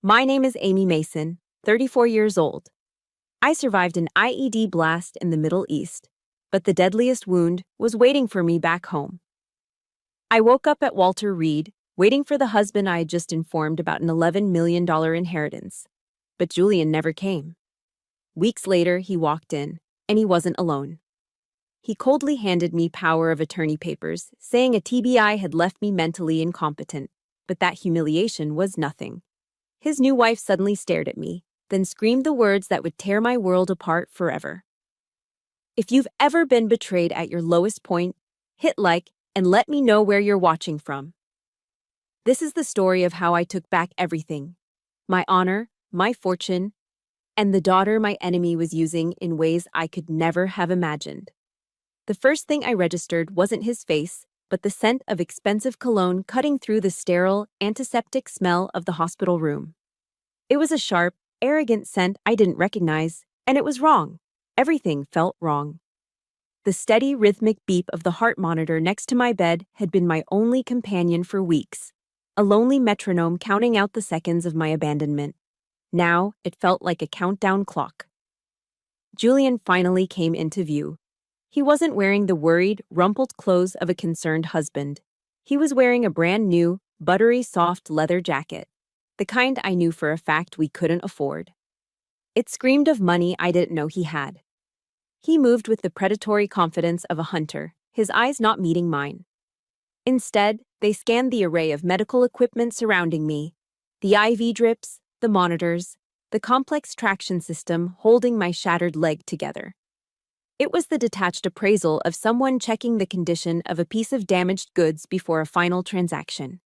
My name is Amy Mason, 34 years old. I survived an IED blast in the Middle East, but the deadliest wound was waiting for me back home. I woke up at Walter Reed, waiting for the husband I had just informed about an $11 million inheritance. But Julian never came. Weeks later, he walked in, and he wasn't alone. He coldly handed me power of attorney papers, saying a TBI had left me mentally incompetent, but that humiliation was nothing. His new wife suddenly stared at me, then screamed the words that would tear my world apart forever. If you've ever been betrayed at your lowest point, hit like and let me know where you're watching from. This is the story of how I took back everything: my honor, my fortune, and the daughter my enemy was using in ways I could never have imagined. The first thing I registered wasn't his face, but the scent of expensive cologne cutting through the sterile, antiseptic smell of the hospital room. It was a sharp, arrogant scent I didn't recognize, and it was wrong. Everything felt wrong. The steady, rhythmic beep of the heart monitor next to my bed had been my only companion for weeks, a lonely metronome counting out the seconds of my abandonment. Now, it felt like a countdown clock. Julian finally came into view. He wasn't wearing the worried, rumpled clothes of a concerned husband. He was wearing a brand new, buttery soft leather jacket, the kind I knew for a fact we couldn't afford. It screamed of money I didn't know he had. He moved with the predatory confidence of a hunter, his eyes not meeting mine. Instead, they scanned the array of medical equipment surrounding me: the IV drips, the monitors, the complex traction system holding my shattered leg together. It was the detached appraisal of someone checking the condition of a piece of damaged goods before a final transaction.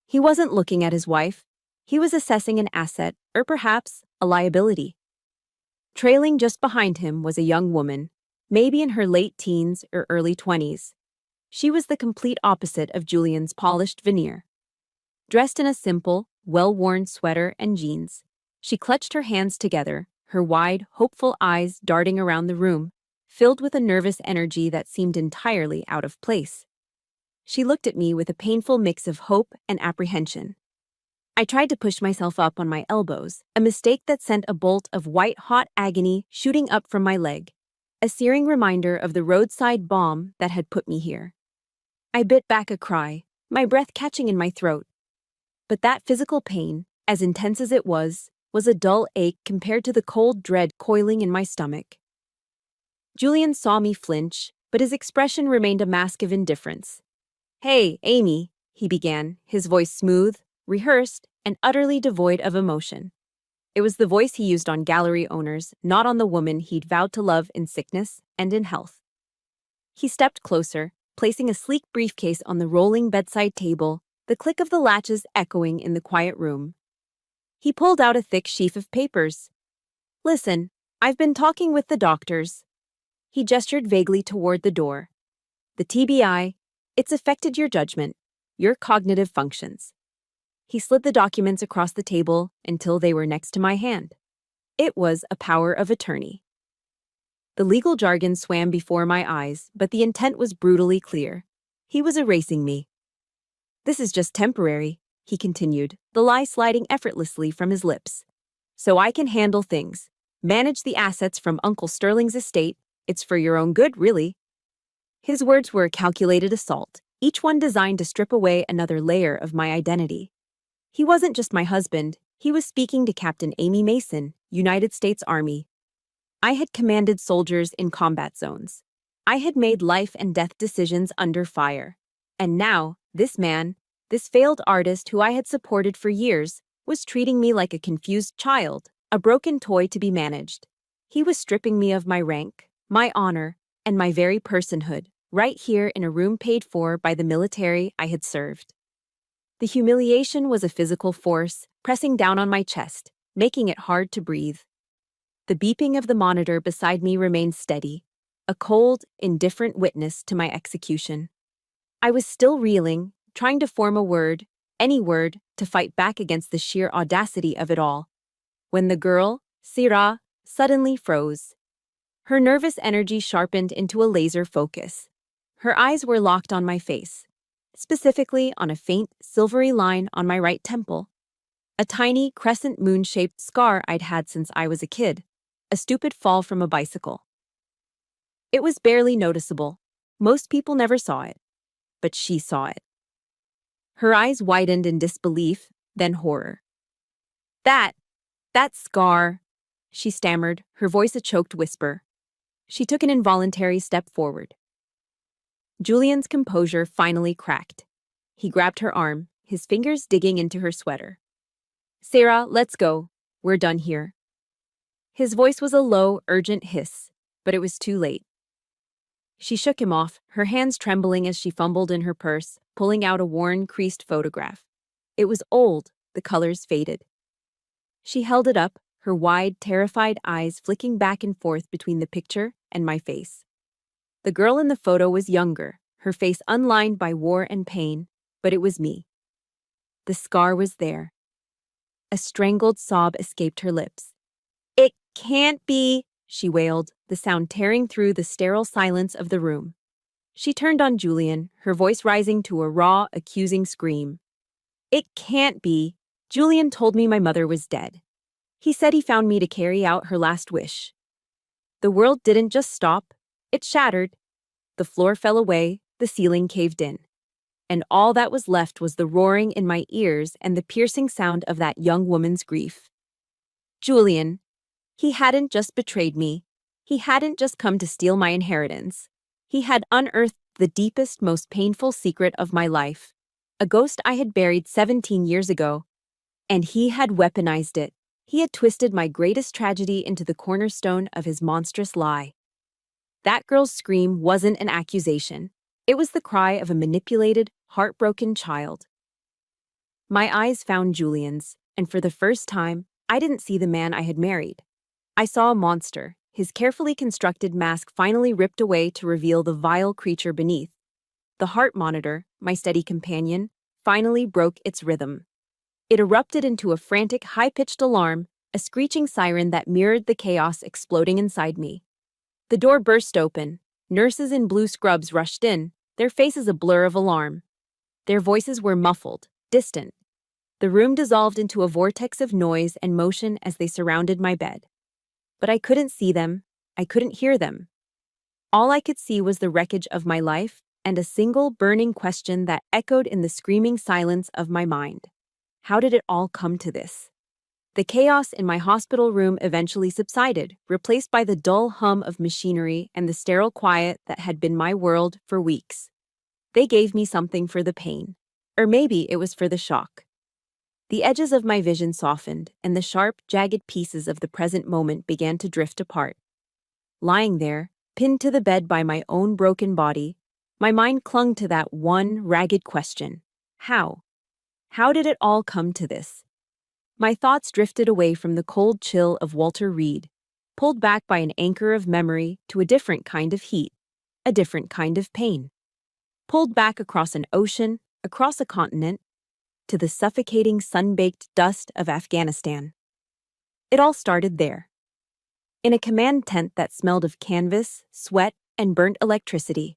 He wasn't looking at his wife. He was assessing an asset, or perhaps a liability. Trailing just behind him was a young woman, maybe in her late teens or early 20s. She was the complete opposite of Julian's polished veneer. Dressed in a simple, well-worn sweater and jeans, she clutched her hands together, her wide, hopeful eyes darting around the room, filled with a nervous energy that seemed entirely out of place. She looked at me with a painful mix of hope and apprehension. I tried to push myself up on my elbows, a mistake that sent a bolt of white-hot agony shooting up from my leg, a searing reminder of the roadside bomb that had put me here. I bit back a cry, my breath catching in my throat. But that physical pain, as intense as it was a dull ache compared to the cold dread coiling in my stomach. Julian saw me flinch, but his expression remained a mask of indifference. "Hey, Amy," he began, his voice smooth, rehearsed, and utterly devoid of emotion. It was the voice he used on gallery owners, not on the woman he'd vowed to love in sickness and in health. He stepped closer, placing a sleek briefcase on the rolling bedside table, the click of the latches echoing in the quiet room. He pulled out a thick sheaf of papers. "Listen, I've been talking with the doctors." He gestured vaguely toward the door. "The TBI, it's affected your judgment, your cognitive functions." He slid the documents across the table until they were next to my hand. It was a power of attorney. The legal jargon swam before my eyes, but the intent was brutally clear. He was erasing me. "This is just temporary," he continued, the lie sliding effortlessly from his lips. "So I can handle things, manage the assets from Uncle Sterling's estate. It's for your own good, really." His words were a calculated assault, each one designed to strip away another layer of my identity. He wasn't just my husband, he was speaking to Captain Amy Mason, United States Army. I had commanded soldiers in combat zones. I had made life and death decisions under fire. And now, this man, this failed artist who I had supported for years, was treating me like a confused child, a broken toy to be managed. He was stripping me of my rank, my honor, and my very personhood, right here in a room paid for by the military I had served. The humiliation was a physical force, pressing down on my chest, making it hard to breathe. The beeping of the monitor beside me remained steady, a cold, indifferent witness to my execution. I was still reeling, trying to form a word, any word, to fight back against the sheer audacity of it all, when the girl, Syrah, suddenly froze. Her nervous energy sharpened into a laser focus. Her eyes were locked on my face, specifically on a faint, silvery line on my right temple. A tiny, crescent moon-shaped scar I'd had since I was a kid. A stupid fall from a bicycle. It was barely noticeable. Most people never saw it. But she saw it. Her eyes widened in disbelief, then horror. That scar, she stammered, her voice a choked whisper. She took an involuntary step forward. Julian's composure finally cracked. He grabbed her arm, his fingers digging into her sweater. Sarah, let's go. We're done here. His voice was a low, urgent hiss, but it was too late. She shook him off, her hands trembling as she fumbled in her purse, pulling out a worn, creased photograph. It was old, the colors faded. She held it up, her wide, terrified eyes flicking back and forth between the picture and my face. The girl in the photo was younger, her face unlined by war and pain, but it was me. The scar was there. A strangled sob escaped her lips. It can't be, she wailed, the sound tearing through the sterile silence of the room. She turned on Julian, her voice rising to a raw, accusing scream. It can't be. Julian told me my mother was dead. He said he found me to carry out her last wish. The world didn't just stop, it shattered. The floor fell away, the ceiling caved in. And all that was left was the roaring in my ears and the piercing sound of that young woman's grief. Julian. He hadn't just betrayed me. He hadn't just come to steal my inheritance. He had unearthed the deepest, most painful secret of my life. A ghost I had buried 17 years ago. And he had weaponized it. He had twisted my greatest tragedy into the cornerstone of his monstrous lie. That girl's scream wasn't an accusation. It was the cry of a manipulated, heartbroken child. My eyes found Julian's, and for the first time, I didn't see the man I had married. I saw a monster, his carefully constructed mask finally ripped away to reveal the vile creature beneath. The heart monitor, my steady companion, finally broke its rhythm. It erupted into a frantic, high-pitched alarm, a screeching siren that mirrored the chaos exploding inside me. The door burst open. Nurses in blue scrubs rushed in, their faces a blur of alarm. Their voices were muffled, distant. The room dissolved into a vortex of noise and motion as they surrounded my bed. But I couldn't see them. I couldn't hear them. All I could see was the wreckage of my life and a single burning question that echoed in the screaming silence of my mind. How did it all come to this? The chaos in my hospital room eventually subsided, replaced by the dull hum of machinery and the sterile quiet that had been my world for weeks. They gave me something for the pain. Or maybe it was for the shock. The edges of my vision softened, and the sharp, jagged pieces of the present moment began to drift apart. Lying there, pinned to the bed by my own broken body, my mind clung to that one ragged question. How? How did it all come to this? My thoughts drifted away from the cold chill of Walter Reed, pulled back by an anchor of memory to a different kind of heat, a different kind of pain. Pulled back across an ocean, across a continent, to the suffocating sun-baked dust of Afghanistan. It all started there. In a command tent that smelled of canvas, sweat, and burnt electricity.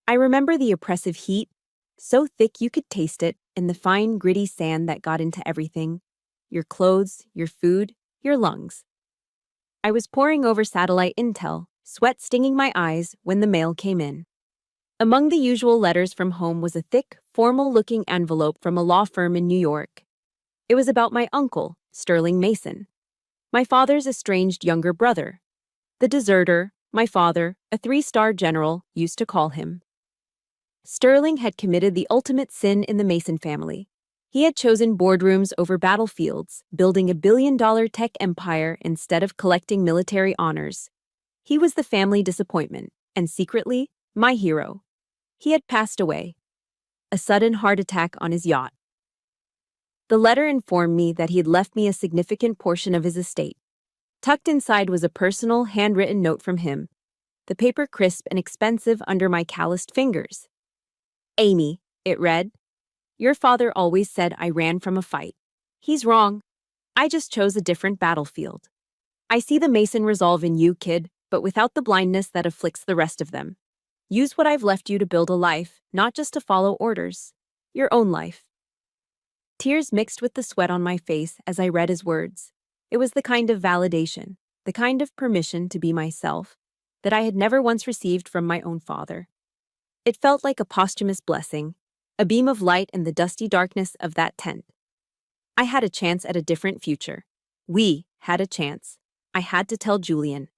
I remember the oppressive heat, so thick you could taste it, in the fine, gritty sand that got into everything. Your clothes, your food, your lungs. I was poring over satellite intel, sweat stinging my eyes when the mail came in. Among the usual letters from home was a thick, formal-looking envelope from a law firm in New York. It was about my uncle, Sterling Mason, my father's estranged younger brother. The deserter, my father, a 3-star general, used to call him. Sterling had committed the ultimate sin in the Mason family. He had chosen boardrooms over battlefields, building a billion-dollar tech empire instead of collecting military honors. He was the family disappointment, and secretly, my hero. He had passed away. A sudden heart attack on his yacht. The letter informed me that he had left me a significant portion of his estate. Tucked inside was a personal, handwritten note from him, the paper crisp and expensive under my calloused fingers. Amy, it read, your father always said I ran from a fight. He's wrong. I just chose a different battlefield. I see the Mason resolve in you, kid, but without the blindness that afflicts the rest of them. Use what I've left you to build a life, not just to follow orders. Your own life. Tears mixed with the sweat on my face as I read his words. It was the kind of validation, the kind of permission to be myself, that I had never once received from my own father. It felt like a posthumous blessing, a beam of light in the dusty darkness of that tent. I had a chance at a different future. We had a chance. I had to tell Julian.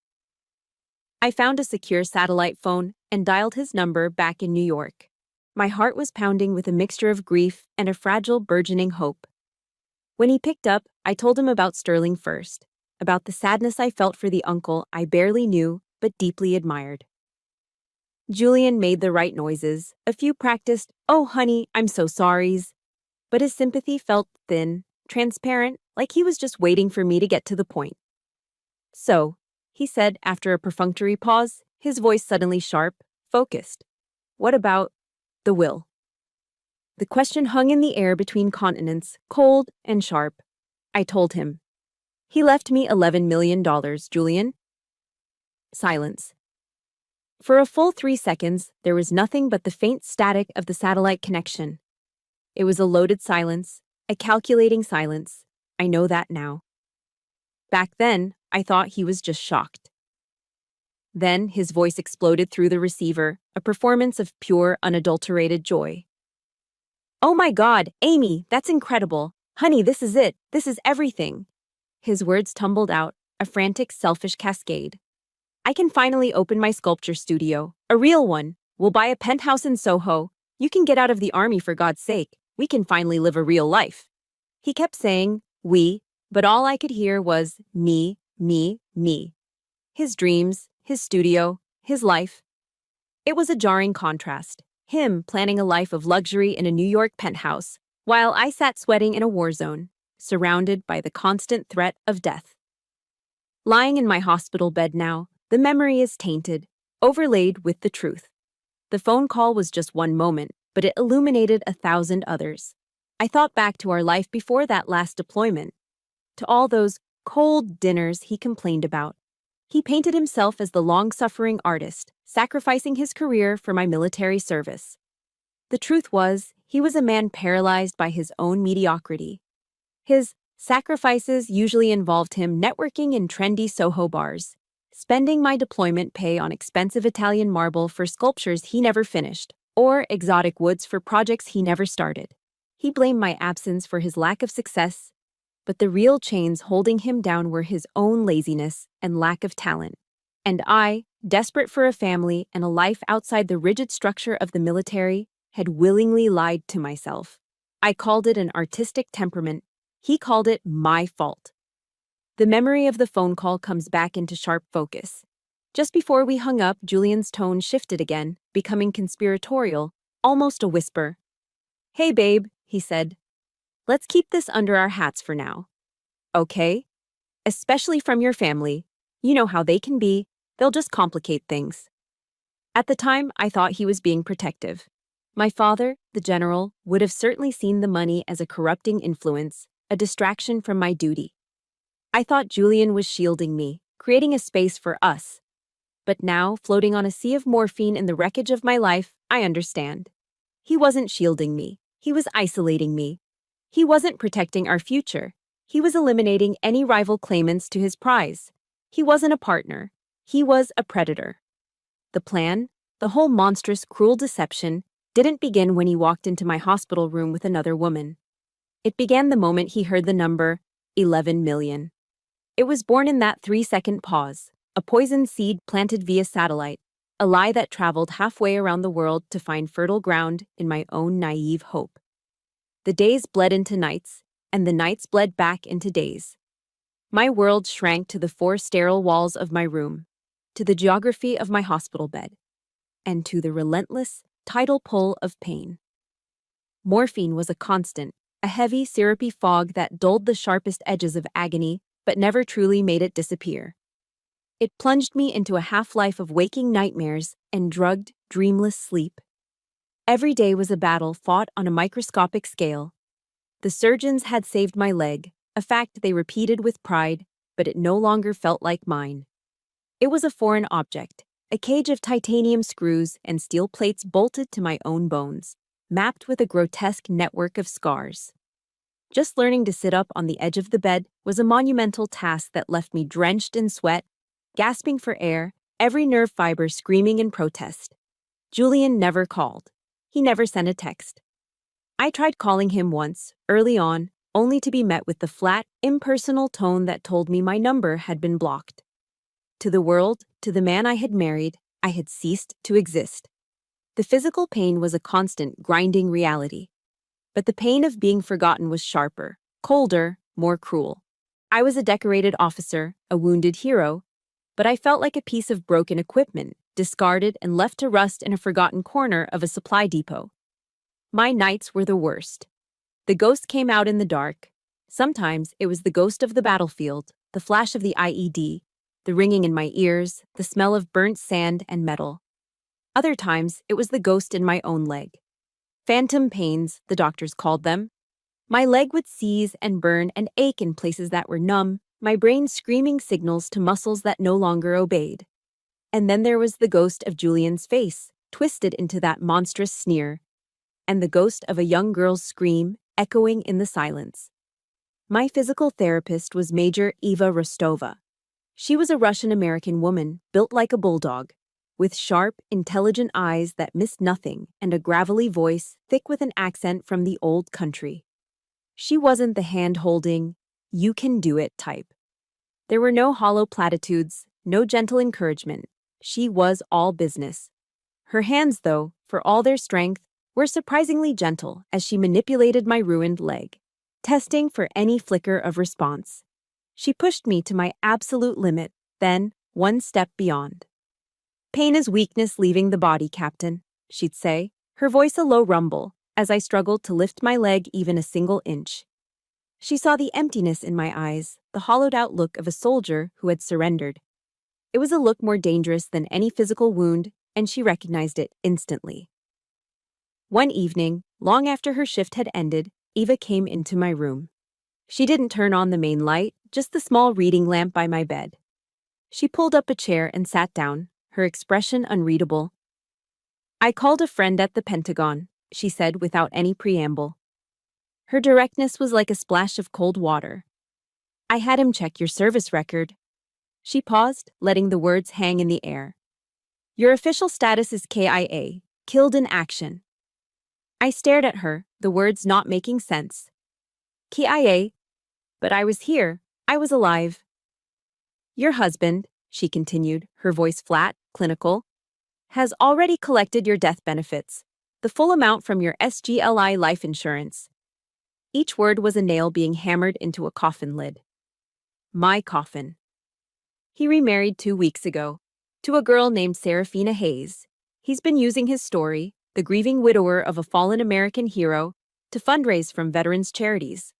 I found a secure satellite phone and dialed his number back in New York. My heart was pounding with a mixture of grief and a fragile, burgeoning hope. When he picked up, I told him about Sterling first, about the sadness I felt for the uncle I barely knew but deeply admired. Julian made the right noises, a few practiced, "Oh, honey, I'm so sorries," but his sympathy felt thin, transparent, like he was just waiting for me to get to the point. "So," he said after a perfunctory pause, his voice suddenly sharp, focused. "What about the will?" The question hung in the air between continents, cold and sharp. I told him. "He left me $11 million, Julian." Silence. For a full 3 seconds, there was nothing but the faint static of the satellite connection. It was a loaded silence, a calculating silence. I know that now. Back then, I thought he was just shocked. Then his voice exploded through the receiver, a performance of pure, unadulterated joy. "Oh my God, Amy, that's incredible. Honey, this is it. This is everything." His words tumbled out, a frantic, selfish cascade. "I can finally open my sculpture studio. A real one. We'll buy a penthouse in Soho. You can get out of the army for God's sake. We can finally live a real life." He kept saying, "we," but all I could hear was me, me, me. His dreams, his studio, his life. It was a jarring contrast. Him planning a life of luxury in a New York penthouse, while I sat sweating in a war zone, surrounded by the constant threat of death. Lying in my hospital bed now, the memory is tainted, overlaid with the truth. The phone call was just one moment, but it illuminated 1,000 others. I thought back to our life before that last deployment, to all those cold dinners he complained about. He painted himself as the long-suffering artist, sacrificing his career for my military service. The truth was, he was a man paralyzed by his own mediocrity. His sacrifices usually involved him networking in trendy Soho bars, spending my deployment pay on expensive Italian marble for sculptures he never finished, or exotic woods for projects he never started. He blamed my absence for his lack of success, but the real chains holding him down were his own laziness and lack of talent. And I, desperate for a family and a life outside the rigid structure of the military, had willingly lied to myself. I called it an artistic temperament. He called it my fault. The memory of the phone call comes back into sharp focus. Just before we hung up, Julian's tone shifted again, becoming conspiratorial, almost a whisper. "Hey, babe," he said. "Let's keep this under our hats for now. Okay? Especially from your family. You know how they can be. They'll just complicate things." At the time, I thought he was being protective. My father, the general, would have certainly seen the money as a corrupting influence, a distraction from my duty. I thought Julian was shielding me, creating a space for us. But now, floating on a sea of morphine in the wreckage of my life, I understand. He wasn't shielding me. He was isolating me. He wasn't protecting our future. He was eliminating any rival claimants to his prize. He wasn't a partner. He was a predator. The plan, the whole monstrous, cruel deception, didn't begin when he walked into my hospital room with another woman. It began the moment he heard the number 11 million. It was born in that 3-second pause, a poisoned seed planted via satellite, a lie that traveled halfway around the world to find fertile ground in my own naive hope. The days bled into nights, and the nights bled back into days. My world shrank to the 4 sterile walls of my room, to the geography of my hospital bed, and to the relentless, tidal pull of pain. Morphine was a constant, a heavy, syrupy fog that dulled the sharpest edges of agony but never truly made it disappear. It plunged me into a half-life of waking nightmares and drugged, dreamless sleep. Every day was a battle fought on a microscopic scale. The surgeons had saved my leg, a fact they repeated with pride, but it no longer felt like mine. It was a foreign object, a cage of titanium screws and steel plates bolted to my own bones, mapped with a grotesque network of scars. Just learning to sit up on the edge of the bed was a monumental task that left me drenched in sweat, gasping for air, every nerve fiber screaming in protest. Julian never called. He never sent a text. I tried calling him once, early on, only to be met with the flat, impersonal tone that told me my number had been blocked. To the world, to the man I had married, I had ceased to exist. The physical pain was a constant, grinding reality. But the pain of being forgotten was sharper, colder, more cruel. I was a decorated officer, a wounded hero, but I felt like a piece of broken equipment, discarded and left to rust in a forgotten corner of a supply depot. My nights were the worst. The ghost came out in the dark. Sometimes it was the ghost of the battlefield, the flash of the IED, the ringing in my ears, the smell of burnt sand and metal. Other times it was the ghost in my own leg. Phantom pains, the doctors called them. My leg would seize and burn and ache in places that were numb, my brain screaming signals to muscles that no longer obeyed. And then there was the ghost of Julian's face, twisted into that monstrous sneer, and the ghost of a young girl's scream echoing in the silence. My physical therapist was Major Eva Rostova. She was a Russian-American woman, built like a bulldog, with sharp, intelligent eyes that missed nothing and a gravelly voice thick with an accent from the old country. She wasn't the hand-holding, you-can-do-it type. There were no hollow platitudes, no gentle encouragement. She was all business. Her hands, though, for all their strength, were surprisingly gentle as she manipulated my ruined leg, testing for any flicker of response. She pushed me to my absolute limit, then one step beyond. "Pain is weakness leaving the body, Captain," she'd say, her voice a low rumble, as I struggled to lift my leg even a single inch. She saw the emptiness in my eyes, the hollowed-out look of a soldier who had surrendered. It was a look more dangerous than any physical wound, and she recognized it instantly. One evening, long after her shift had ended, Eva came into my room. She didn't turn on the main light, just the small reading lamp by my bed. She pulled up a chair and sat down, her expression unreadable. "I called a friend at the Pentagon," she said without any preamble. Her directness was like a splash of cold water. "I had him check your service record." She paused, letting the words hang in the air. "Your official status is KIA, killed in action." I stared at her, the words not making sense. KIA? But I was here. I was alive. "Your husband," she continued, her voice flat, clinical, "has already collected your death benefits, the full amount from your SGLI life insurance." Each word was a nail being hammered into a coffin lid. My coffin. He remarried 2 weeks ago, to a girl named Serafina Hayes. He's been using his story, the grieving widower of a fallen American hero, to fundraise from veterans' charities.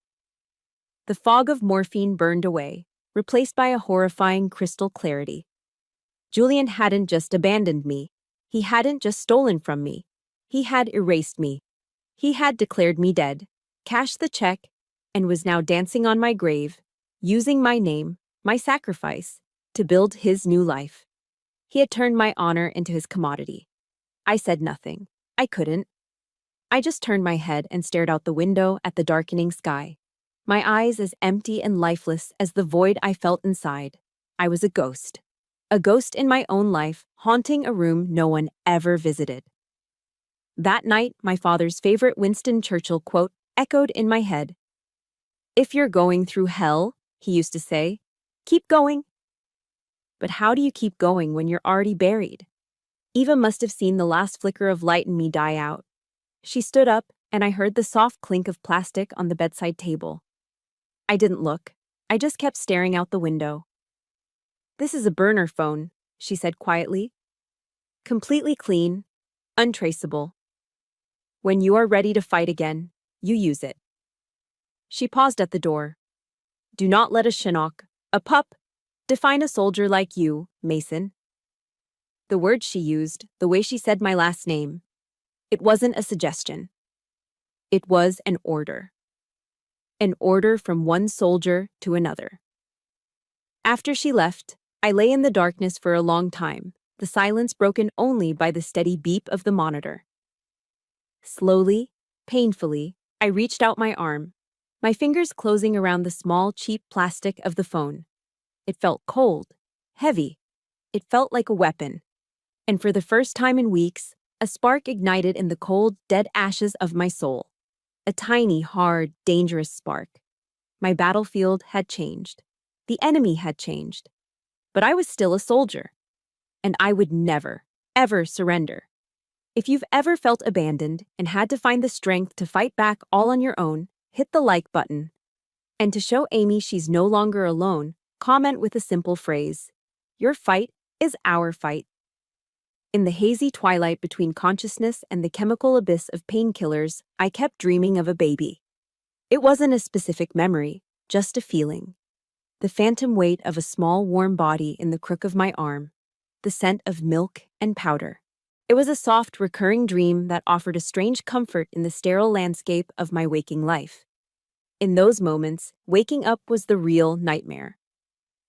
The fog of morphine burned away, replaced by a horrifying crystal clarity. Julian hadn't just abandoned me. He hadn't just stolen from me. He had erased me. He had declared me dead, cashed the check, and was now dancing on my grave, using my name, my sacrifice, to build his new life. He had turned my honor into his commodity. I said nothing. I couldn't. I just turned my head and stared out the window at the darkening sky, my eyes as empty and lifeless as the void I felt inside. I was a ghost in my own life, haunting a room no one ever visited. That night, my father's favorite Winston Churchill quote echoed in my head. "If you're going through hell," he used to say, "keep going." But how do you keep going when you're already buried? Eva must have seen the last flicker of light in me die out. She stood up, and I heard the soft clink of plastic on the bedside table. I didn't look. I just kept staring out the window. "This is a burner phone," she said quietly. "Completely clean, untraceable. When you are ready to fight again, you use it." She paused at the door. "Do not let a Chinook, a pup, define a soldier like you, Mason." The words she used, the way she said my last name, it wasn't a suggestion. It was an order. An order from one soldier to another. After she left, I lay in the darkness for a long time, the silence broken only by the steady beep of the monitor. Slowly, painfully, I reached out my arm. my fingers closing around the small, cheap plastic of the phone. It felt cold, heavy. It felt like a weapon. And for the first time in weeks, a spark ignited in the cold, dead ashes of my soul. A tiny, hard, dangerous spark. My battlefield had changed. The enemy had changed. But I was still a soldier. And I would never, ever surrender. If you've ever felt abandoned and had to find the strength to fight back all on your own, hit the like button. And to show Amy she's no longer alone, comment with a simple phrase. Your fight is our fight. In the hazy twilight between consciousness and the chemical abyss of painkillers, I kept dreaming of a baby. It wasn't a specific memory, just a feeling. The phantom weight of a small warm body in the crook of my arm. The scent of milk and powder. It was a soft, recurring dream that offered a strange comfort in the sterile landscape of my waking life. In those moments, waking up was the real nightmare.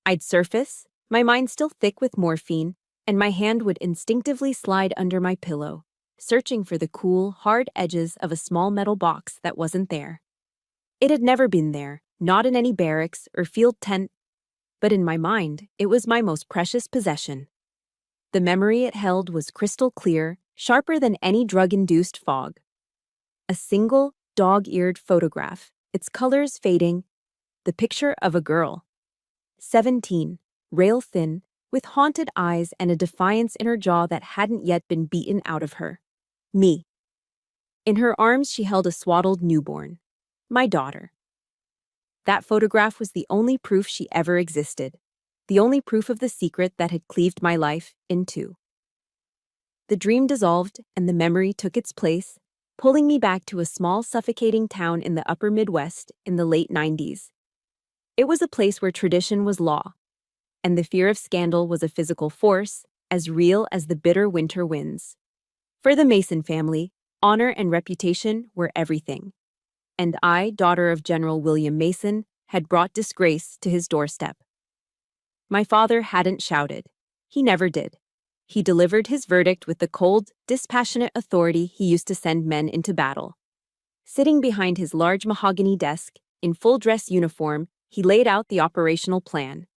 I'd surface, my mind still thick with morphine, and my hand would instinctively slide under my pillow, searching for the cool, hard edges of a small metal box that wasn't there. It had never been there, not in any barracks or field tent, but in my mind, it was my most precious possession. The memory it held was crystal clear, sharper than any drug-induced fog. A single, dog-eared photograph, its colors fading, the picture of a girl. 17, rail-thin, with haunted eyes and a defiance in her jaw that hadn't yet been beaten out of her. Me. In her arms she held a swaddled newborn. My daughter. That photograph was the only proof she ever existed. The only proof of the secret that had cleaved my life in two. The dream dissolved and the memory took its place, pulling me back to a small suffocating town in the upper Midwest in the late 90s. It was a place where tradition was law, and the fear of scandal was a physical force, as real as the bitter winter winds. For the Mason family, honor and reputation were everything. And I, daughter of General William Mason, had brought disgrace to his doorstep. My father hadn't shouted. He never did. He delivered his verdict with the cold, dispassionate authority he used to send men into battle. Sitting behind his large mahogany desk, in full-dress uniform, he laid out the operational plan.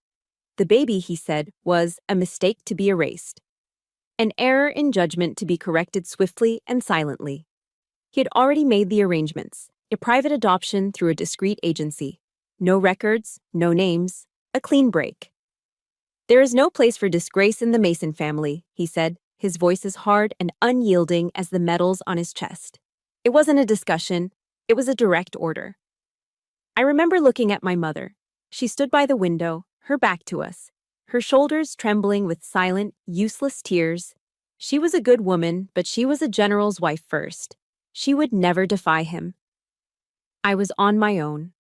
The baby, he said, was a mistake to be erased. An error in judgment to be corrected swiftly and silently. He had already made the arrangements, a private adoption through a discreet agency. No records, no names, a clean break. There is no place for disgrace in the Mason family, he said, his voice as hard and unyielding as the metals on his chest. It wasn't a discussion, it was a direct order. I remember looking at my mother. She stood by the window, her back to us, her shoulders trembling with silent, useless tears. She was a good woman, but she was a general's wife first. She would never defy him. I was on my own.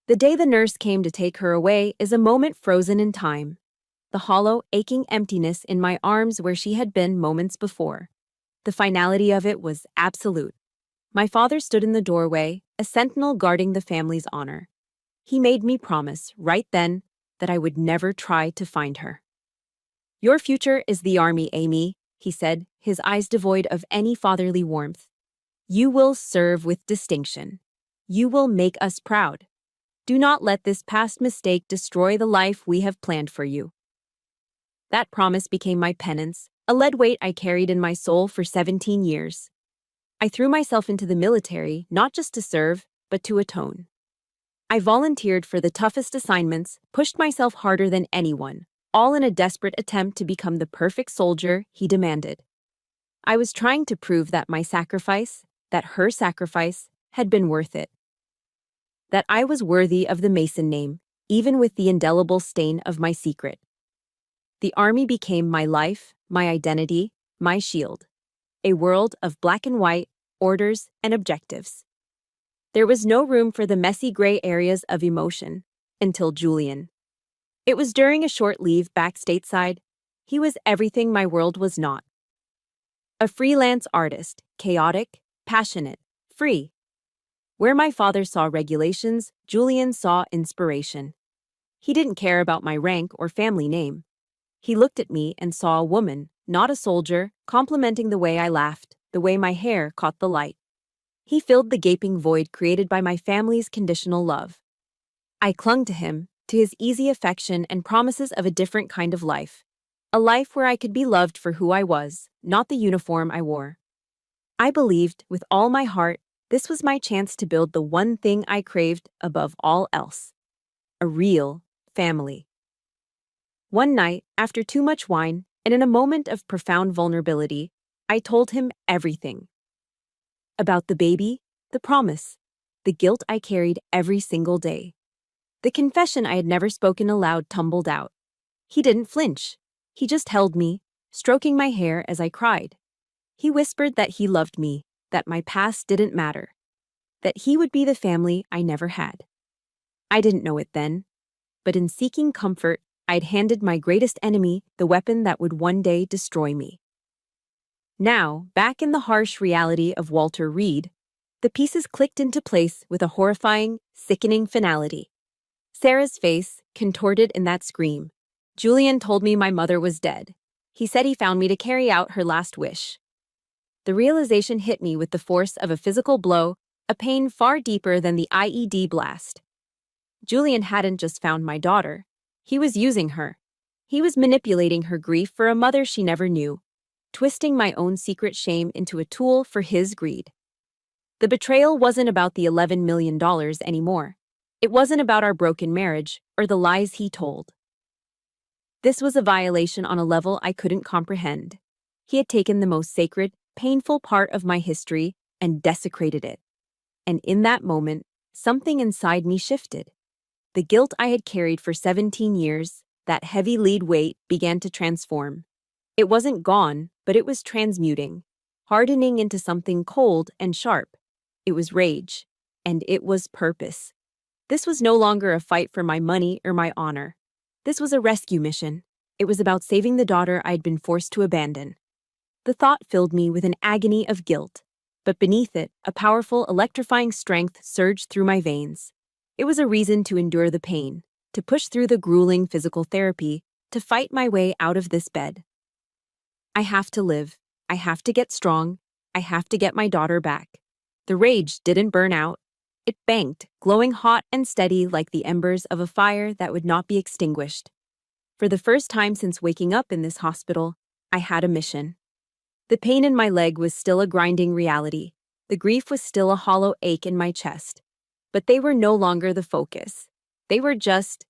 The day the nurse came to take her away is a moment frozen in time. The hollow, aching emptiness in my arms where she had been moments before. The finality of it was absolute. My father stood in the doorway, a sentinel guarding the family's honor. He made me promise, right then, that I would never try to find her. Your future is the army, Amy, he said, his eyes devoid of any fatherly warmth. You will serve with distinction. You will make us proud. Do not let this past mistake destroy the life we have planned for you. That promise became my penance, a lead weight I carried in my soul for 17 years. I threw myself into the military, not just to serve, but to atone. I volunteered for the toughest assignments, pushed myself harder than anyone, all in a desperate attempt to become the perfect soldier he demanded. I was trying to prove that my sacrifice, that her sacrifice, had been worth it. That I was worthy of the Mason name, even with the indelible stain of my secret. The army became my life, my identity, my shield. A world of black and white, orders, and objectives. There was no room for the messy gray areas of emotion, until Julian. It was during a short leave back stateside. He was everything my world was not. A freelance artist, chaotic, passionate, free. Where my father saw regulations, Julian saw inspiration. He didn't care about my rank or family name. He looked at me and saw a woman, not a soldier, complimenting the way I laughed, the way my hair caught the light. He filled the gaping void created by my family's conditional love. I clung to him, to his easy affection and promises of a different kind of life. A life where I could be loved for who I was, not the uniform I wore. I believed, with all my heart, this was my chance to build the one thing I craved above all else: a real family. One night, after too much wine, and in a moment of profound vulnerability, I told him everything. About the baby, the promise, the guilt I carried every single day. The confession I had never spoken aloud tumbled out. He didn't flinch. He just held me, stroking my hair as I cried. He whispered that he loved me, that my past didn't matter, that he would be the family I never had. I didn't know it then, but in seeking comfort, I'd handed my greatest enemy the weapon that would one day destroy me. Now, back in the harsh reality of Walter Reed, the pieces clicked into place with a horrifying, sickening finality. Sarah's face, contorted in that scream. Julian told me my mother was dead. He said he found me to carry out her last wish. The realization hit me with the force of a physical blow, a pain far deeper than the IED blast. Julian hadn't just found my daughter. He was using her. He was manipulating her grief for a mother she never knew, twisting my own secret shame into a tool for his greed. The betrayal wasn't about the $11 million anymore. It wasn't about our broken marriage or the lies he told. This was a violation on a level I couldn't comprehend. He had taken the most sacred, painful part of my history and desecrated it. And in that moment, something inside me shifted. The guilt I had carried for 17 years, that heavy lead weight, began to transform. It wasn't gone, but it was transmuting, hardening into something cold and sharp. It was rage, and it was purpose. This was no longer a fight for my money or my honor. This was a rescue mission. It was about saving the daughter I'd been forced to abandon. The thought filled me with an agony of guilt, but beneath it, a powerful, electrifying strength surged through my veins. It was a reason to endure the pain, to push through the grueling physical therapy, to fight my way out of this bed. I have to live. I have to get strong. I have to get my daughter back. The rage didn't burn out. It banked, glowing hot and steady like the embers of a fire that would not be extinguished. For the first time since waking up in this hospital, I had a mission. The pain in my leg was still a grinding reality. The grief was still a hollow ache in my chest. But they were no longer the focus. They were just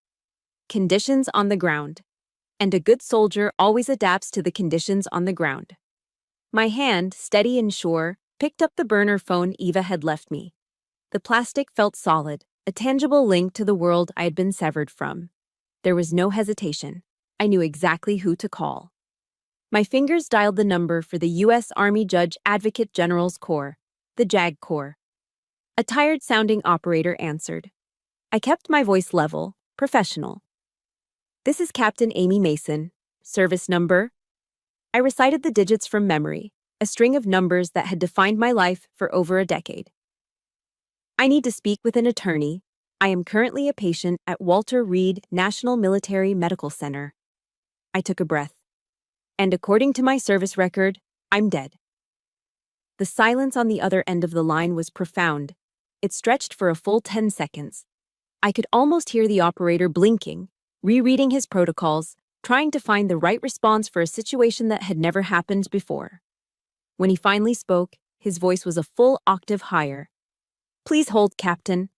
conditions on the ground. And a good soldier always adapts to the conditions on the ground. My hand, steady and sure, picked up the burner phone Eva had left me. The plastic felt solid, a tangible link to the world I had been severed from. There was no hesitation. I knew exactly who to call. My fingers dialed the number for the U.S. Army Judge Advocate General's Corps, the JAG Corps. A tired-sounding operator answered. I kept my voice level, professional. This is Captain Amy Mason. Service number? I recited the digits from memory, a string of numbers that had defined my life for over a decade. I need to speak with an attorney. I am currently a patient at Walter Reed National Military Medical Center. I took a breath. And according to my service record, I'm dead. The silence on the other end of the line was profound. It stretched for a full 10 seconds. I could almost hear the operator blinking, rereading his protocols, trying to find the right response for a situation that had never happened before. When he finally spoke, his voice was a full octave higher. Please hold, Captain.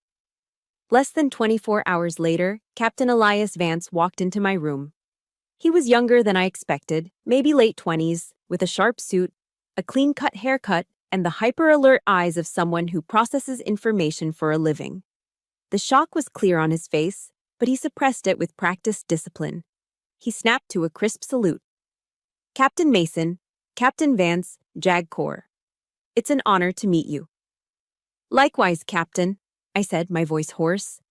Less than 24 hours later, Captain Elias Vance walked into my room. He was younger than I expected, maybe late 20s, with a sharp suit, a clean-cut haircut, and the hyper-alert eyes of someone who processes information for a living. The shock was clear on his face, but he suppressed it with practiced discipline. He snapped to a crisp salute. Captain Mason, Captain Vance, JAG Corps. It's an honor to meet you. Likewise, Captain, I said, my voice hoarse.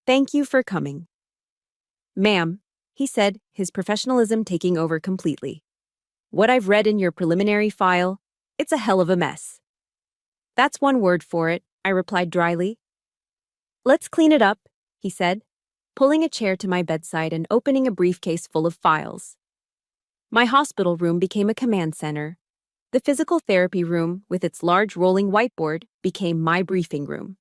Thank you for coming. Ma'am, he said, his professionalism taking over completely. What I've read in your preliminary file, it's a hell of a mess. That's one word for it, I replied dryly. Let's clean it up, he said, pulling a chair to my bedside and opening a briefcase full of files. My hospital room became a command center. The physical therapy room, with its large rolling whiteboard, became my briefing room.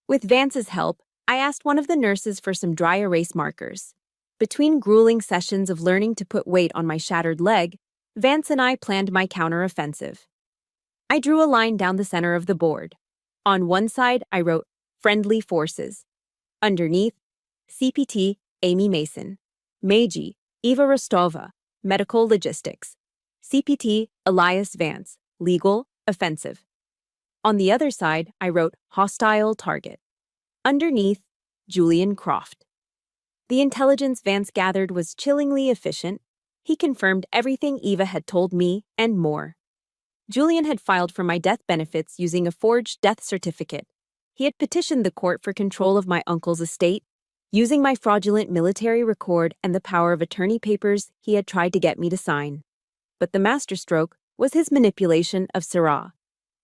With Vance's help, I asked one of the nurses for some dry erase markers. Between grueling sessions of learning to put weight on my shattered leg, Vance and I planned my counter-offensive. I drew a line down the center of the board. On one side, I wrote, "Friendly Forces." Underneath, CPT, Amy Mason. Meiji, Eva Rostova, Medical Logistics. CPT, Elias Vance, Legal, Offensive. On the other side, I wrote, Hostile Target. Underneath, Julian Croft. The intelligence Vance gathered was chillingly efficient. He confirmed everything Eva had told me and more. Julian had filed for my death benefits using a forged death certificate. He had petitioned the court for control of my uncle's estate, using my fraudulent military record and the power of attorney papers he had tried to get me to sign. But the masterstroke was his manipulation of Sarah.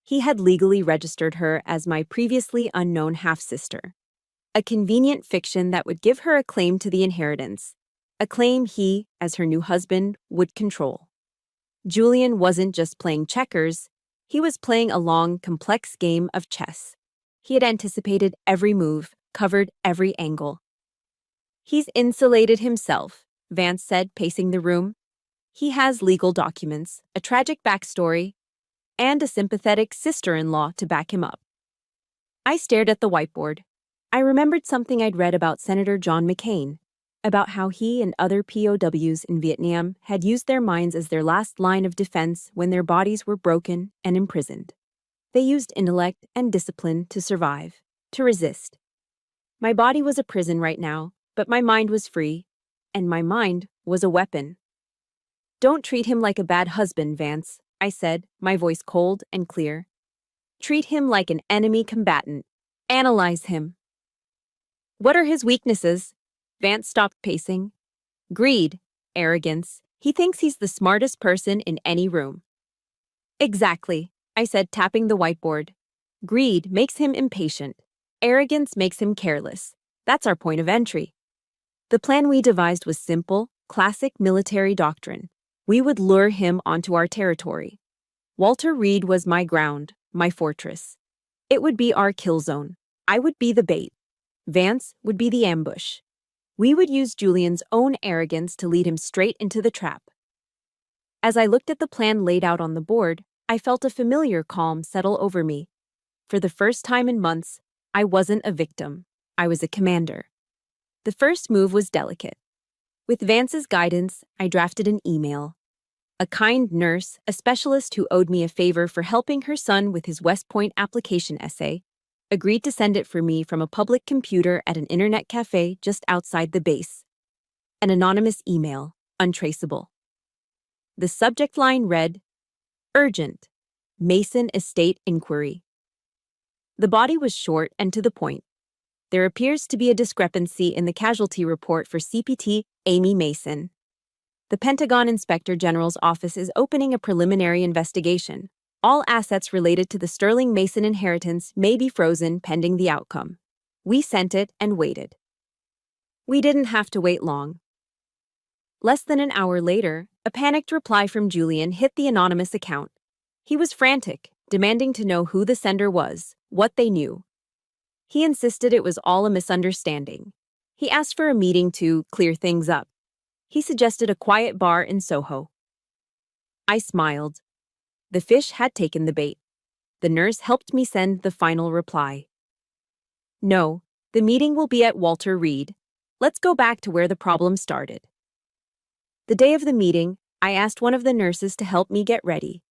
He had legally registered her as my previously unknown half-sister. A convenient fiction that would give her a claim to the inheritance, a claim he, as her new husband, would control. Julian wasn't just playing checkers, he was playing a long, complex game of chess. He had anticipated every move, covered every angle. "He's insulated himself," Vance said, pacing the room. "He has legal documents, a tragic backstory, and a sympathetic sister-in-law to back him up." I stared at the whiteboard. I remembered something I'd read about Senator John McCain, about how he and other POWs in Vietnam had used their minds as their last line of defense when their bodies were broken and imprisoned. They used intellect and discipline to survive, to resist. My body was a prison right now, but my mind was free, and my mind was a weapon. "Don't treat him like a bad husband, Vance," I said, my voice cold and clear. "Treat him like an enemy combatant. Analyze him." "What are his weaknesses?" Vance stopped pacing. "Greed, arrogance. He thinks he's the smartest person in any room." "Exactly," I said, tapping the whiteboard. "Greed makes him impatient. Arrogance makes him careless. That's our point of entry." The plan we devised was simple, classic military doctrine. We would lure him onto our territory. Walter Reed was my ground, my fortress. It would be our kill zone. I would be the bait. Vance would be the ambush. We would use Julian's own arrogance to lead him straight into the trap. As I looked at the plan laid out on the board, I felt a familiar calm settle over me. For the first time in months, I wasn't a victim. I was a commander. The first move was delicate. With Vance's guidance, I drafted an email. A kind nurse, a specialist who owed me a favor for helping her son with his West Point application essay, agreed to send it for me from a public computer at an internet cafe just outside the base. An anonymous email, untraceable. The subject line read, "Urgent, Mason Estate Inquiry." The body was short and to the point. "There appears to be a discrepancy in the casualty report for CPT Amy Mason. The Pentagon Inspector General's office is opening a preliminary investigation. All assets related to the Sterling Mason inheritance may be frozen pending the outcome." We sent it and waited. We didn't have to wait long. Less than an hour later, a panicked reply from Julian hit the anonymous account. He was frantic, demanding to know who the sender was, what they knew. He insisted it was all a misunderstanding. He asked for a meeting to clear things up. He suggested a quiet bar in Soho. I smiled. The fish had taken the bait. The nurse helped me send the final reply. "No, the meeting will be at Walter Reed. Let's go back to where the problem started." The day of the meeting, I asked one of the nurses to help me get ready.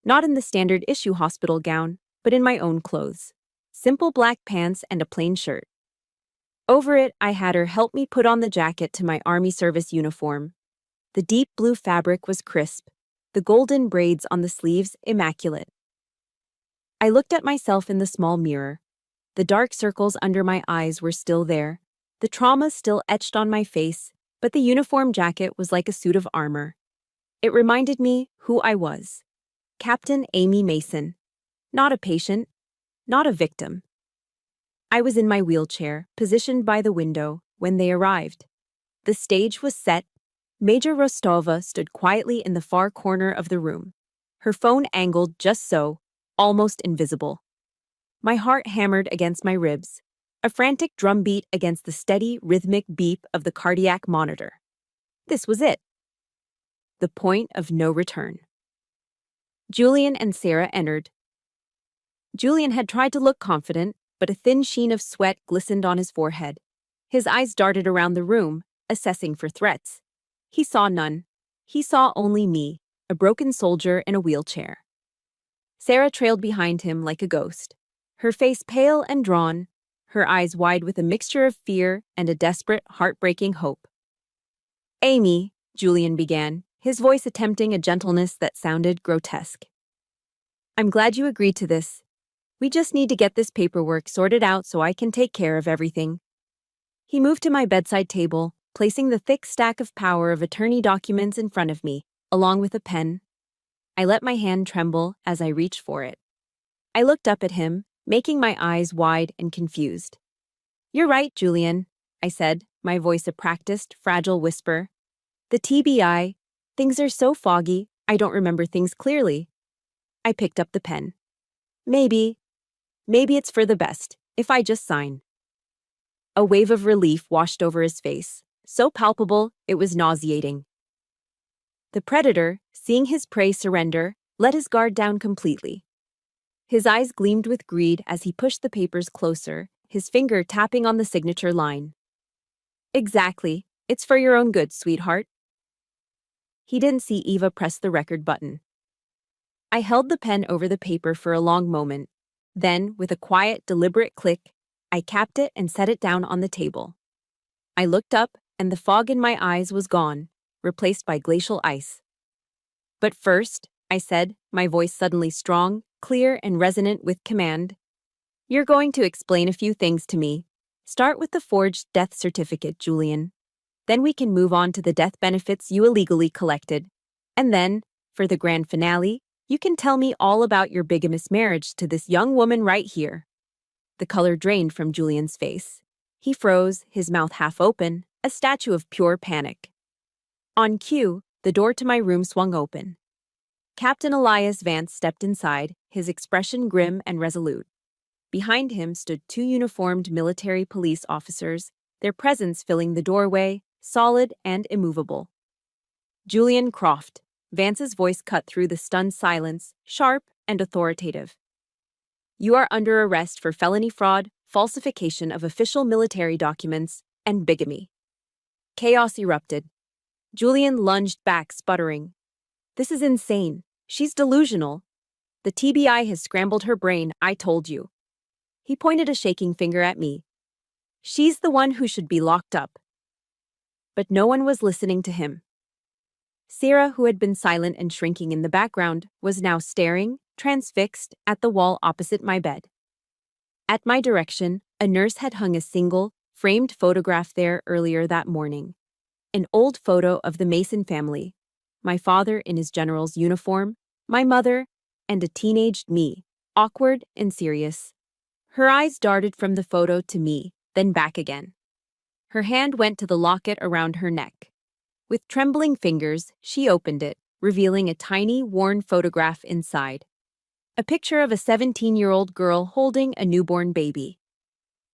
Not in the standard issue hospital gown, but in my own clothes. Simple black pants and a plain shirt. Over it, I had her help me put on the jacket to my Army service uniform. The deep blue fabric was crisp, the golden braids on the sleeves immaculate. I looked at myself in the small mirror. The dark circles under my eyes were still there, the trauma still etched on my face, but the uniform jacket was like a suit of armor. It reminded me who I was. Captain Amy Mason. Not a patient, not a victim. I was in my wheelchair, positioned by the window, when they arrived. The stage was set. Major Rostova stood quietly in the far corner of the room. her phone angled just so, almost invisible. My heart hammered against my ribs, a frantic drumbeat against the steady, rhythmic beep of the cardiac monitor. This was it. The point of no return. Julian and Sarah entered. Julian had tried to look confident, but a thin sheen of sweat glistened on his forehead. His eyes darted around the room, assessing for threats. He saw none. He saw only me, a broken soldier in a wheelchair. Sarah trailed behind him like a ghost, her face pale and drawn, her eyes wide with a mixture of fear and a desperate, heartbreaking hope. "Amy," Julian began, his voice attempting a gentleness that sounded grotesque. "I'm glad you agreed to this. We just need to get this paperwork sorted out so I can take care of everything." He moved to my bedside table, placing the thick stack of power of attorney documents in front of me, along with a pen. I let my hand tremble as I reached for it. I looked up at him, making my eyes wide and confused. "You're right, Julian," I said, my voice a practiced, fragile whisper. "The TBI, things are so foggy, I don't remember things clearly." I picked up the pen. Maybe it's for the best, if I just sign." A wave of relief washed over his face, so palpable it was nauseating. The predator, seeing his prey surrender, let his guard down completely. His eyes gleamed with greed as he pushed the papers closer, his finger tapping on the signature line. "Exactly. It's for your own good, sweetheart." He didn't see Eva press the record button. I held the pen over the paper for a long moment. Then, with a quiet, deliberate click, I capped it and set it down on the table. I looked up, and the fog in my eyes was gone, replaced by glacial ice. "But first," I said, my voice suddenly strong, clear, and resonant with command, "you're going to explain a few things to me. Start with the forged death certificate, Julian. Then we can move on to the death benefits you illegally collected. And then, for the grand finale, you can tell me all about your bigamous marriage to this young woman right here." The color drained from Julian's face. He froze, his mouth half open, a statue of pure panic. On cue, the door to my room swung open. Captain Elias Vance stepped inside, his expression grim and resolute. Behind him stood two uniformed military police officers, their presence filling the doorway, solid and immovable. "Julian Croft," Vance's voice cut through the stunned silence, sharp and authoritative. "You are under arrest for felony fraud, falsification of official military documents, and bigamy." Chaos erupted. Julian lunged back, sputtering. "This is insane. She's delusional. The TBI has scrambled her brain, I told you." He pointed a shaking finger at me. "She's the one who should be locked up." But no one was listening to him. Sarah, who had been silent and shrinking in the background, was now staring, transfixed, at the wall opposite my bed. At my direction, a nurse had hung a single, framed photograph there earlier that morning. An old photo of the Mason family, my father in his general's uniform, my mother, and a teenaged me, awkward and serious. Her eyes darted from the photo to me, then back again. Her hand went to the locket around her neck. With trembling fingers, she opened it, revealing a tiny, worn photograph inside. A picture of a 17-year-old girl holding a newborn baby.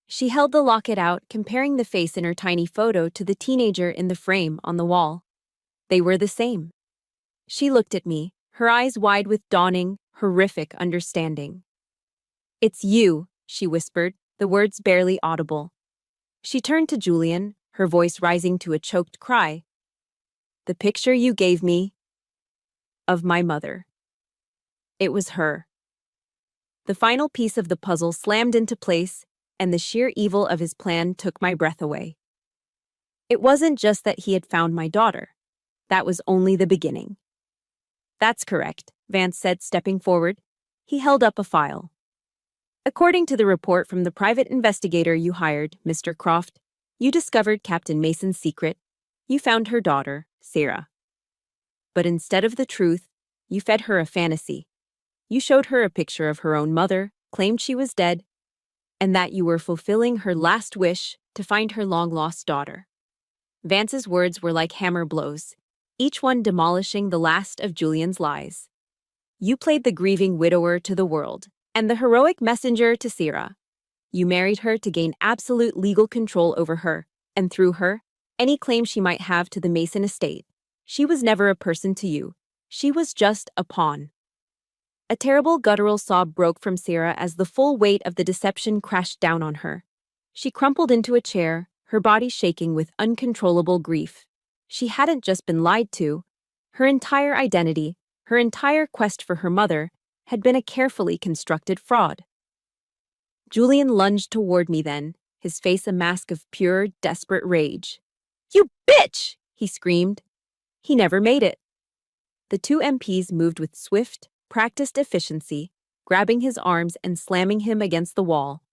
She held the locket out, comparing the face in her tiny photo to the teenager in the frame on the wall. They were the same. She looked at me, her eyes wide with dawning, horrific understanding. "It's you," she whispered, the words barely audible. She turned to Julian, her voice rising to a choked cry. "The picture you gave me of my mother. It was her." The final piece of the puzzle slammed into place, and the sheer evil of his plan took my breath away. It wasn't just that he had found my daughter. That was only the beginning. "That's correct," Vance said, stepping forward. He held up a file. "According to the report from the private investigator you hired, Mr. Croft, you discovered Captain Mason's secret. You found her daughter, Sarah. But instead of the truth, you fed her a fantasy. You showed her a picture of her own mother, claimed she was dead, and that you were fulfilling her last wish to find her long-lost daughter." Vance's words were like hammer blows, each one demolishing the last of Julian's lies. You played the grieving widower to the world and the heroic messenger to Sira. You married her to gain absolute legal control over her, and through her, any claim she might have to the Mason estate. She was never a person to you. She was just a pawn. A terrible guttural sob broke from Sarah as the full weight of the deception crashed down on her. She crumpled into a chair, her body shaking with uncontrollable grief. She hadn't just been lied to. Her entire identity, her entire quest for her mother, had been a carefully constructed fraud. Julian lunged toward me then, his face a mask of pure, desperate rage. "You bitch!" he screamed. He never made it. The two MPs moved with swift, practiced efficiency, grabbing his arms and slamming him against the wall.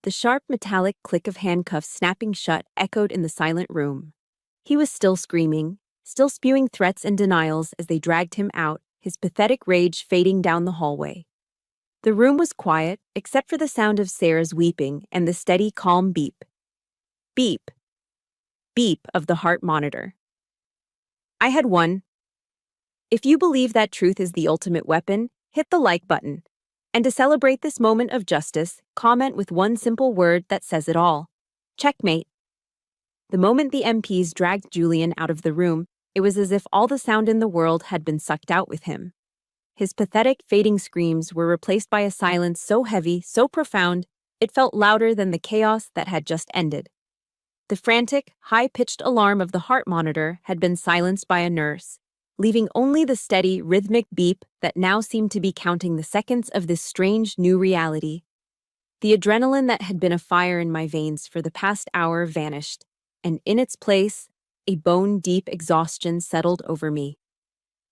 The sharp metallic click of handcuffs snapping shut echoed in the silent room. He was still screaming, still spewing threats and denials as they dragged him out, his pathetic rage fading down the hallway. The room was quiet, except for the sound of Sarah's weeping and the steady, calm beep. Beep. Beep of the heart monitor. I had won. If you believe that truth is the ultimate weapon, hit the like button. And to celebrate this moment of justice, comment with one simple word that says it all. Checkmate. The moment the MPs dragged Julian out of the room, it was as if all the sound in the world had been sucked out with him. His pathetic, fading screams were replaced by a silence so heavy, so profound, it felt louder than the chaos that had just ended. The frantic, high-pitched alarm of the heart monitor had been silenced by a nurse, leaving only the steady, rhythmic beep that now seemed to be counting the seconds of this strange new reality. The adrenaline that had been a fire in my veins for the past hour vanished, and in its place, a bone-deep exhaustion settled over me.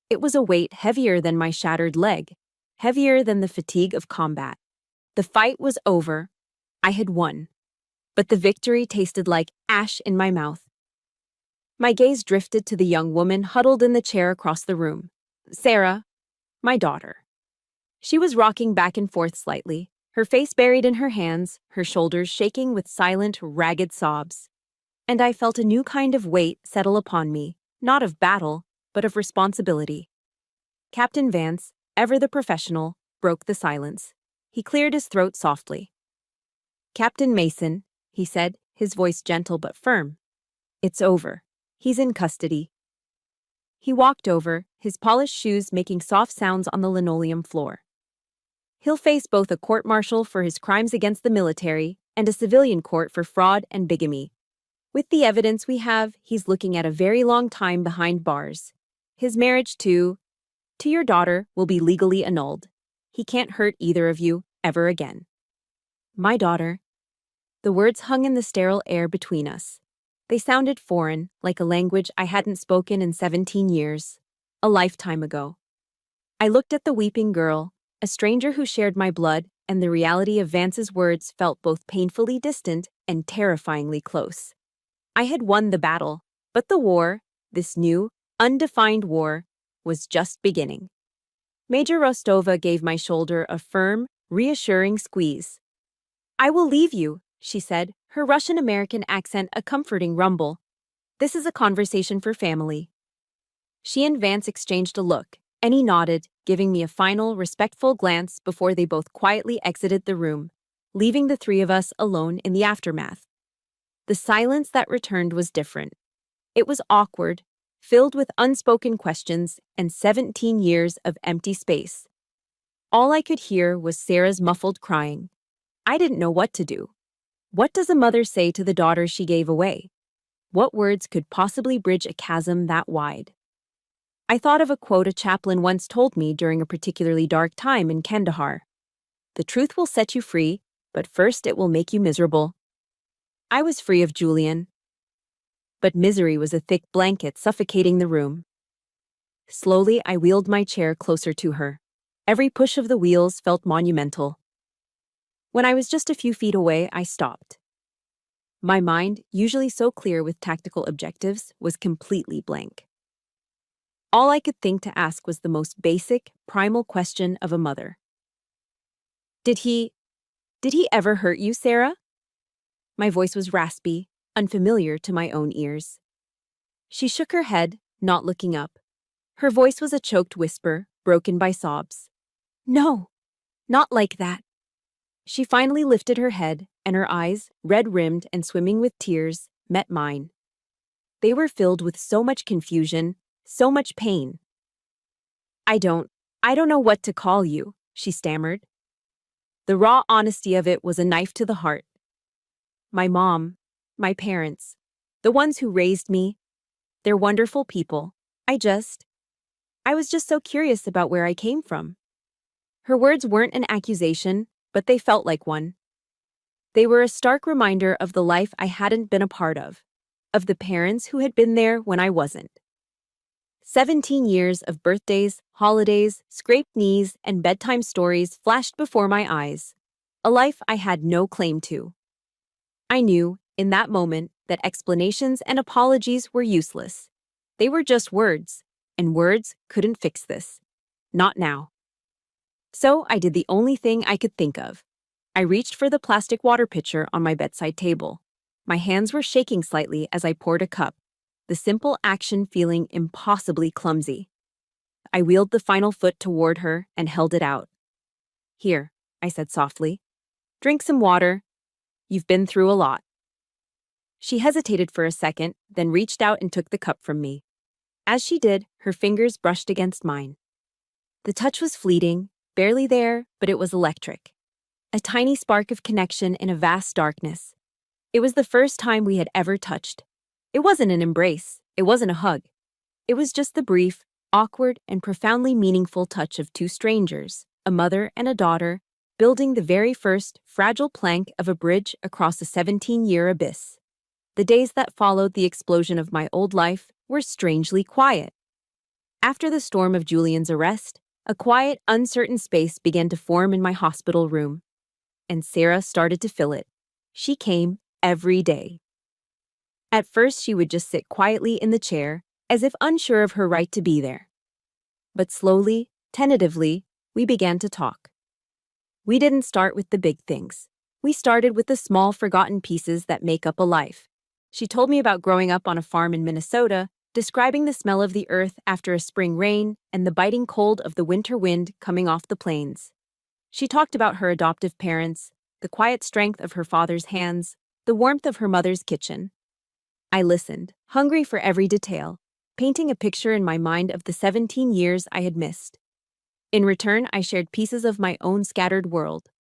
It was a weight heavier than my shattered leg, heavier than the fatigue of combat. The fight was over. I had won. But the victory tasted like ash in my mouth. My gaze drifted to the young woman huddled in the chair across the room. Sarah, my daughter. She was rocking back and forth slightly, her face buried in her hands, her shoulders shaking with silent, ragged sobs. And I felt a new kind of weight settle upon me, not of battle, but of responsibility. Captain Vance, ever the professional, broke the silence. He cleared his throat softly. Captain Mason, he said, his voice gentle but firm. It's over. He's in custody. He walked over, his polished shoes making soft sounds on the linoleum floor. He'll face both a court-martial for his crimes against the military and a civilian court for fraud and bigamy. With the evidence we have, he's looking at a very long time behind bars. His marriage to your daughter will be legally annulled. He can't hurt either of you ever again. My daughter. The words hung in the sterile air between us. They sounded foreign, like a language I hadn't spoken in 17 years, a lifetime ago. I looked at the weeping girl, a stranger who shared my blood, and the reality of Vance's words felt both painfully distant and terrifyingly close. I had won the battle, but the war, this new, undefined war, was just beginning. Major Rostova gave my shoulder a firm, reassuring squeeze. I will leave you, she said, her Russian-American accent a comforting rumble. This is a conversation for family. She and Vance exchanged a look, and he nodded, giving me a final, respectful glance before they both quietly exited the room, leaving the three of us alone in the aftermath. The silence that returned was different. It was awkward, filled with unspoken questions and 17 years of empty space. All I could hear was Sarah's muffled crying. I didn't know what to do. What does a mother say to the daughter she gave away? What words could possibly bridge a chasm that wide? I thought of a quote a chaplain once told me during a particularly dark time in Kandahar. The truth will set you free, but first it will make you miserable. I was free of Julian. But misery was a thick blanket suffocating the room. Slowly, I wheeled my chair closer to her. Every push of the wheels felt monumental. When I was just a few feet away, I stopped. My mind, usually so clear with tactical objectives, was completely blank. All I could think to ask was the most basic, primal question of a mother. Did he ever hurt you, Sarah? My voice was raspy, unfamiliar to my own ears. She shook her head, not looking up. Her voice was a choked whisper, broken by sobs. No, not like that. She finally lifted her head, and her eyes, red-rimmed and swimming with tears, met mine. They were filled with so much confusion, so much pain. I don't know what to call you, she stammered. The raw honesty of it was a knife to the heart. My mom, my parents, the ones who raised me, they're wonderful people. I was just so curious about where I came from. Her words weren't an accusation, but they felt like one. They were a stark reminder of the life I hadn't been a part of the parents who had been there when I wasn't. 17 years of birthdays, holidays, scraped knees, and bedtime stories flashed before my eyes. A life I had no claim to. I knew, in that moment, that explanations and apologies were useless. They were just words, and words couldn't fix this. Not now. So I did the only thing I could think of. I reached for the plastic water pitcher on my bedside table. My hands were shaking slightly as I poured a cup, the simple action feeling impossibly clumsy. I wheeled the final foot toward her and held it out. Here, I said softly. Drink some water. You've been through a lot. She hesitated for a second, then reached out and took the cup from me. As she did, her fingers brushed against mine. The touch was fleeting, barely there, but it was electric. A tiny spark of connection in a vast darkness. It was the first time we had ever touched. It wasn't an embrace. It wasn't a hug. It was just the brief, awkward, and profoundly meaningful touch of two strangers, a mother and a daughter, building the very first fragile plank of a bridge across a 17-year abyss. The days that followed the explosion of my old life were strangely quiet. After the storm of Julian's arrest, a quiet, uncertain space began to form in my hospital room. And Sarah started to fill it. She came every day. At first, she would just sit quietly in the chair, as if unsure of her right to be there. But slowly, tentatively, we began to talk. We didn't start with the big things. We started with the small, forgotten pieces that make up a life. She told me about growing up on a farm in Minnesota, describing the smell of the earth after a spring rain and the biting cold of the winter wind coming off the plains. She talked about her adoptive parents, the quiet strength of her father's hands, the warmth of her mother's kitchen. I listened, hungry for every detail, painting a picture in my mind of the 17 years I had missed. In return, I shared pieces of my own scattered world.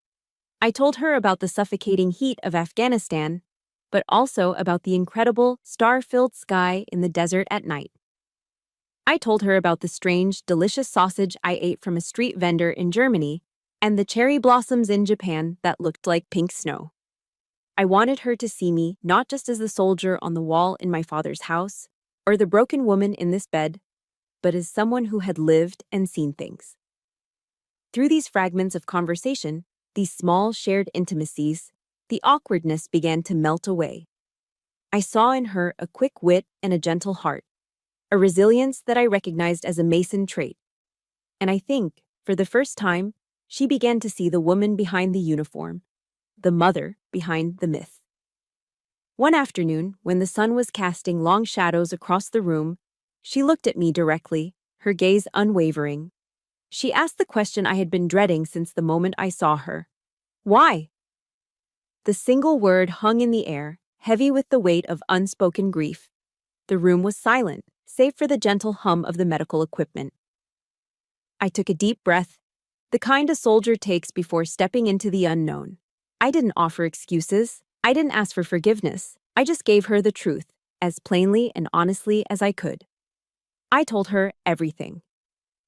I told her about the suffocating heat of Afghanistan, but also about the incredible, star-filled sky in the desert at night. I told her about the strange, delicious sausage I ate from a street vendor in Germany and the cherry blossoms in Japan that looked like pink snow. I wanted her to see me not just as the soldier on the wall in my father's house or the broken woman in this bed, but as someone who had lived and seen things. Through these fragments of conversation, these small shared intimacies, the awkwardness began to melt away. I saw in her a quick wit and a gentle heart, a resilience that I recognized as a Mason trait. And I think, for the first time, she began to see the woman behind the uniform, the mother behind the myth. One afternoon, when the sun was casting long shadows across the room, she looked at me directly, her gaze unwavering. She asked the question I had been dreading since the moment I saw her. Why? The single word hung in the air, heavy with the weight of unspoken grief. The room was silent, save for the gentle hum of the medical equipment. I took a deep breath, the kind a soldier takes before stepping into the unknown. I didn't offer excuses. I didn't ask for forgiveness. I just gave her the truth, as plainly and honestly as I could. I told her everything.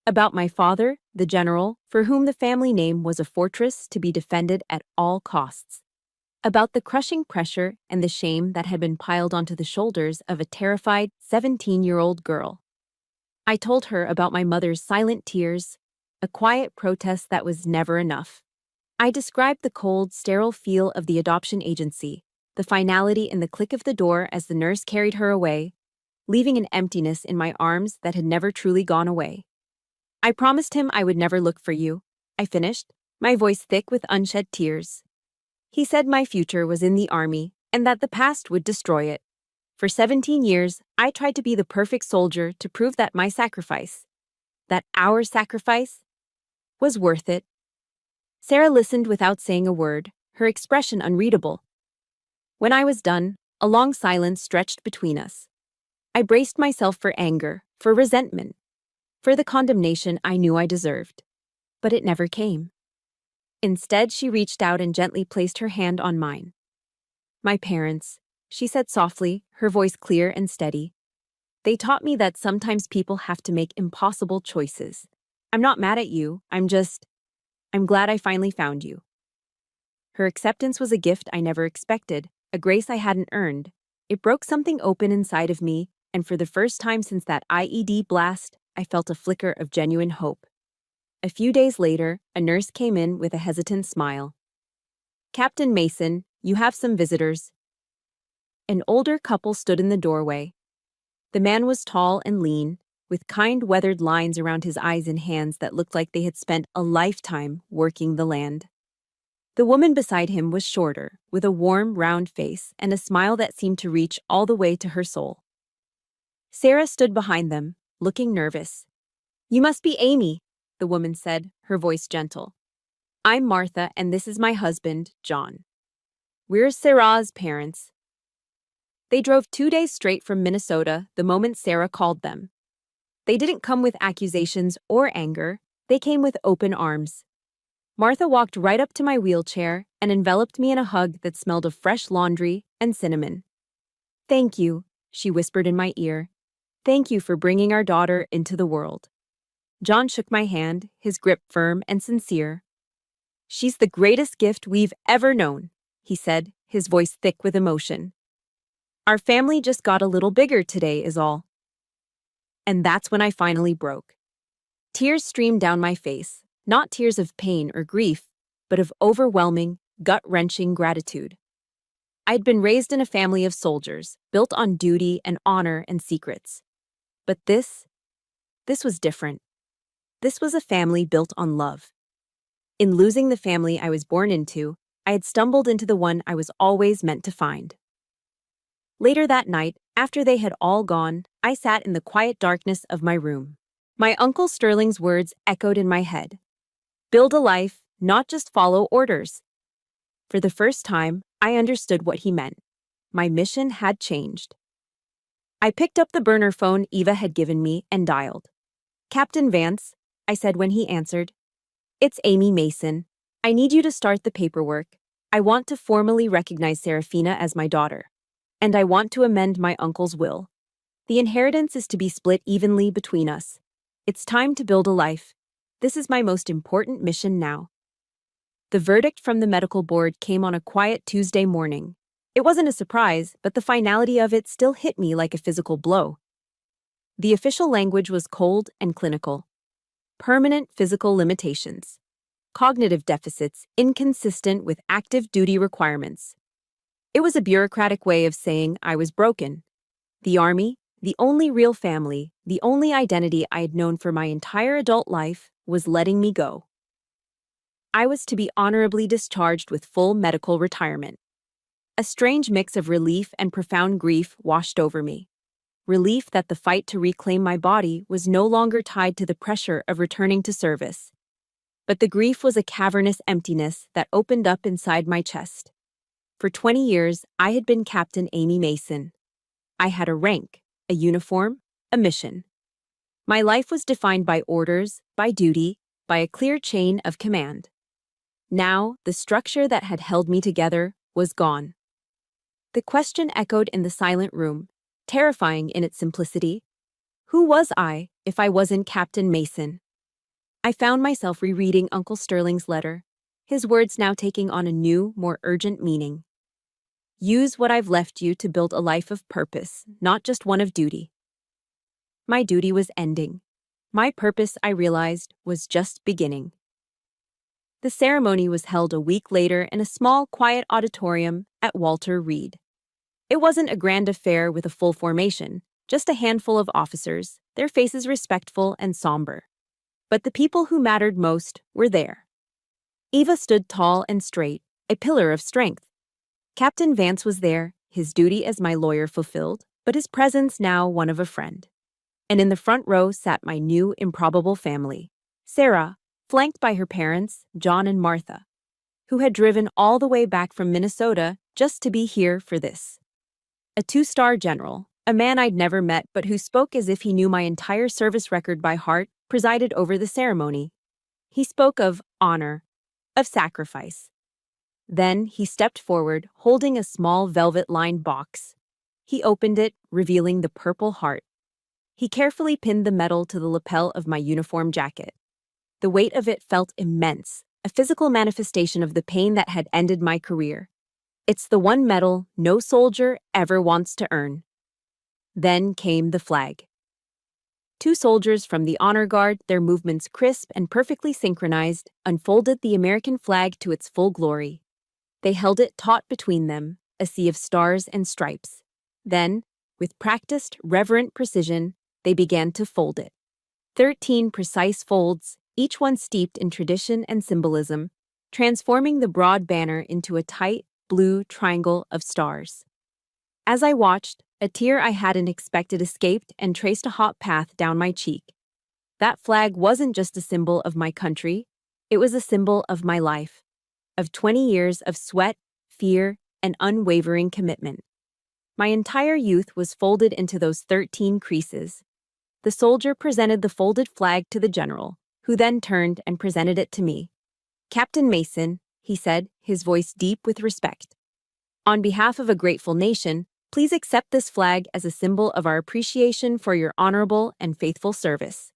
About my father, the general, for whom the family name was a fortress to be defended at all costs. About the crushing pressure and the shame that had been piled onto the shoulders of a terrified 17-year-old girl. I told her about my mother's silent tears, a quiet protest that was never enough. I described the cold, sterile feel of the adoption agency, the finality in the click of the door as the nurse carried her away, leaving an emptiness in my arms that had never truly gone away. I promised him I would never look for you, I finished, my voice thick with unshed tears. He said my future was in the army and that the past would destroy it. For 17 years, I tried to be the perfect soldier to prove that my sacrifice, that our sacrifice, was worth it. Sarah listened without saying a word, her expression unreadable. When I was done, a long silence stretched between us. I braced myself for anger, for resentment, for the condemnation I knew I deserved. But it never came. Instead, she reached out and gently placed her hand on mine. My parents, she said softly, her voice clear and steady. They taught me that sometimes people have to make impossible choices. I'm not mad at you, I'm glad I finally found you. Her acceptance was a gift I never expected, a grace I hadn't earned. It broke something open inside of me, and for the first time since that IED blast, I felt a flicker of genuine hope. A few days later, a nurse came in with a hesitant smile. "Captain Mason, you have some visitors." An older couple stood in the doorway. The man was tall and lean, with kind weathered lines around his eyes and hands that looked like they had spent a lifetime working the land. The woman beside him was shorter, with a warm, round face and a smile that seemed to reach all the way to her soul. Sarah stood behind them, looking nervous. "You must be Amy," the woman said, her voice gentle. "I'm Martha, and this is my husband, John. We're Sarah's parents." They drove 2 days straight from Minnesota the moment Sarah called them. They didn't come with accusations or anger, they came with open arms. Martha walked right up to my wheelchair and enveloped me in a hug that smelled of fresh laundry and cinnamon. "Thank you," she whispered in my ear. "Thank you for bringing our daughter into the world." John shook my hand, his grip firm and sincere. "She's the greatest gift we've ever known," he said, his voice thick with emotion. "Our family just got a little bigger today is all." And that's when I finally broke. Tears streamed down my face, not tears of pain or grief, but of overwhelming, gut-wrenching gratitude. I'd been raised in a family of soldiers, built on duty and honor and secrets. But this was different. This was a family built on love. In losing the family I was born into, I had stumbled into the one I was always meant to find. Later that night, after they had all gone, I sat in the quiet darkness of my room. My Uncle Sterling's words echoed in my head. Build a life, not just follow orders. For the first time, I understood what he meant. My mission had changed. I picked up the burner phone Eva had given me and dialed. "Captain Vance," I said when he answered. "It's Amy Mason. I need you to start the paperwork. I want to formally recognize Serafina as my daughter. And I want to amend my uncle's will. The inheritance is to be split evenly between us. It's time to build a life. This is my most important mission now." The verdict from the medical board came on a quiet Tuesday morning. It wasn't a surprise, but the finality of it still hit me like a physical blow. The official language was cold and clinical. Permanent physical limitations. Cognitive deficits inconsistent with active duty requirements. It was a bureaucratic way of saying I was broken. The Army, the only real family, the only identity I had known for my entire adult life, was letting me go. I was to be honorably discharged with full medical retirement. A strange mix of relief and profound grief washed over me. Relief that the fight to reclaim my body was no longer tied to the pressure of returning to service. But the grief was a cavernous emptiness that opened up inside my chest. For 20 years, I had been Captain Amy Mason. I had a rank, a uniform, a mission. My life was defined by orders, by duty, by a clear chain of command. Now, the structure that had held me together was gone. The question echoed in the silent room, terrifying in its simplicity. Who was I if I wasn't Captain Mason? I found myself rereading Uncle Sterling's letter, his words now taking on a new, more urgent meaning. Use what I've left you to build a life of purpose, not just one of duty. My duty was ending. My purpose, I realized, was just beginning. The ceremony was held a week later in a small, quiet auditorium at Walter Reed. It wasn't a grand affair with a full formation, just a handful of officers, their faces respectful and somber. But the people who mattered most were there. Eva stood tall and straight, a pillar of strength. Captain Vance was there, his duty as my lawyer fulfilled, but his presence now one of a friend. And in the front row sat my new, improbable family. Sarah, flanked by her parents, John and Martha, who had driven all the way back from Minnesota just to be here for this. A two-star general, a man I'd never met but who spoke as if he knew my entire service record by heart, presided over the ceremony. He spoke of honor, of sacrifice. Then he stepped forward, holding a small velvet-lined box. He opened it, revealing the Purple Heart. He carefully pinned the medal to the lapel of my uniform jacket. The weight of it felt immense, a physical manifestation of the pain that had ended my career. It's the one medal no soldier ever wants to earn. Then came the flag. Two soldiers from the Honor Guard, their movements crisp and perfectly synchronized, unfolded the American flag to its full glory. They held it taut between them, a sea of stars and stripes. Then, with practiced, reverent precision, they began to fold it. 13 precise folds, each one steeped in tradition and symbolism, transforming the broad banner into a tight, blue triangle of stars. As I watched, a tear I hadn't expected escaped and traced a hot path down my cheek. That flag wasn't just a symbol of my country, it was a symbol of my life, of 20 years of sweat, fear, and unwavering commitment. My entire youth was folded into those 13 creases. The soldier presented the folded flag to the general, who then turned and presented it to me. "Captain Mason," he said, his voice deep with respect. "On behalf of a grateful nation, please accept this flag as a symbol of our appreciation for your honorable and faithful service."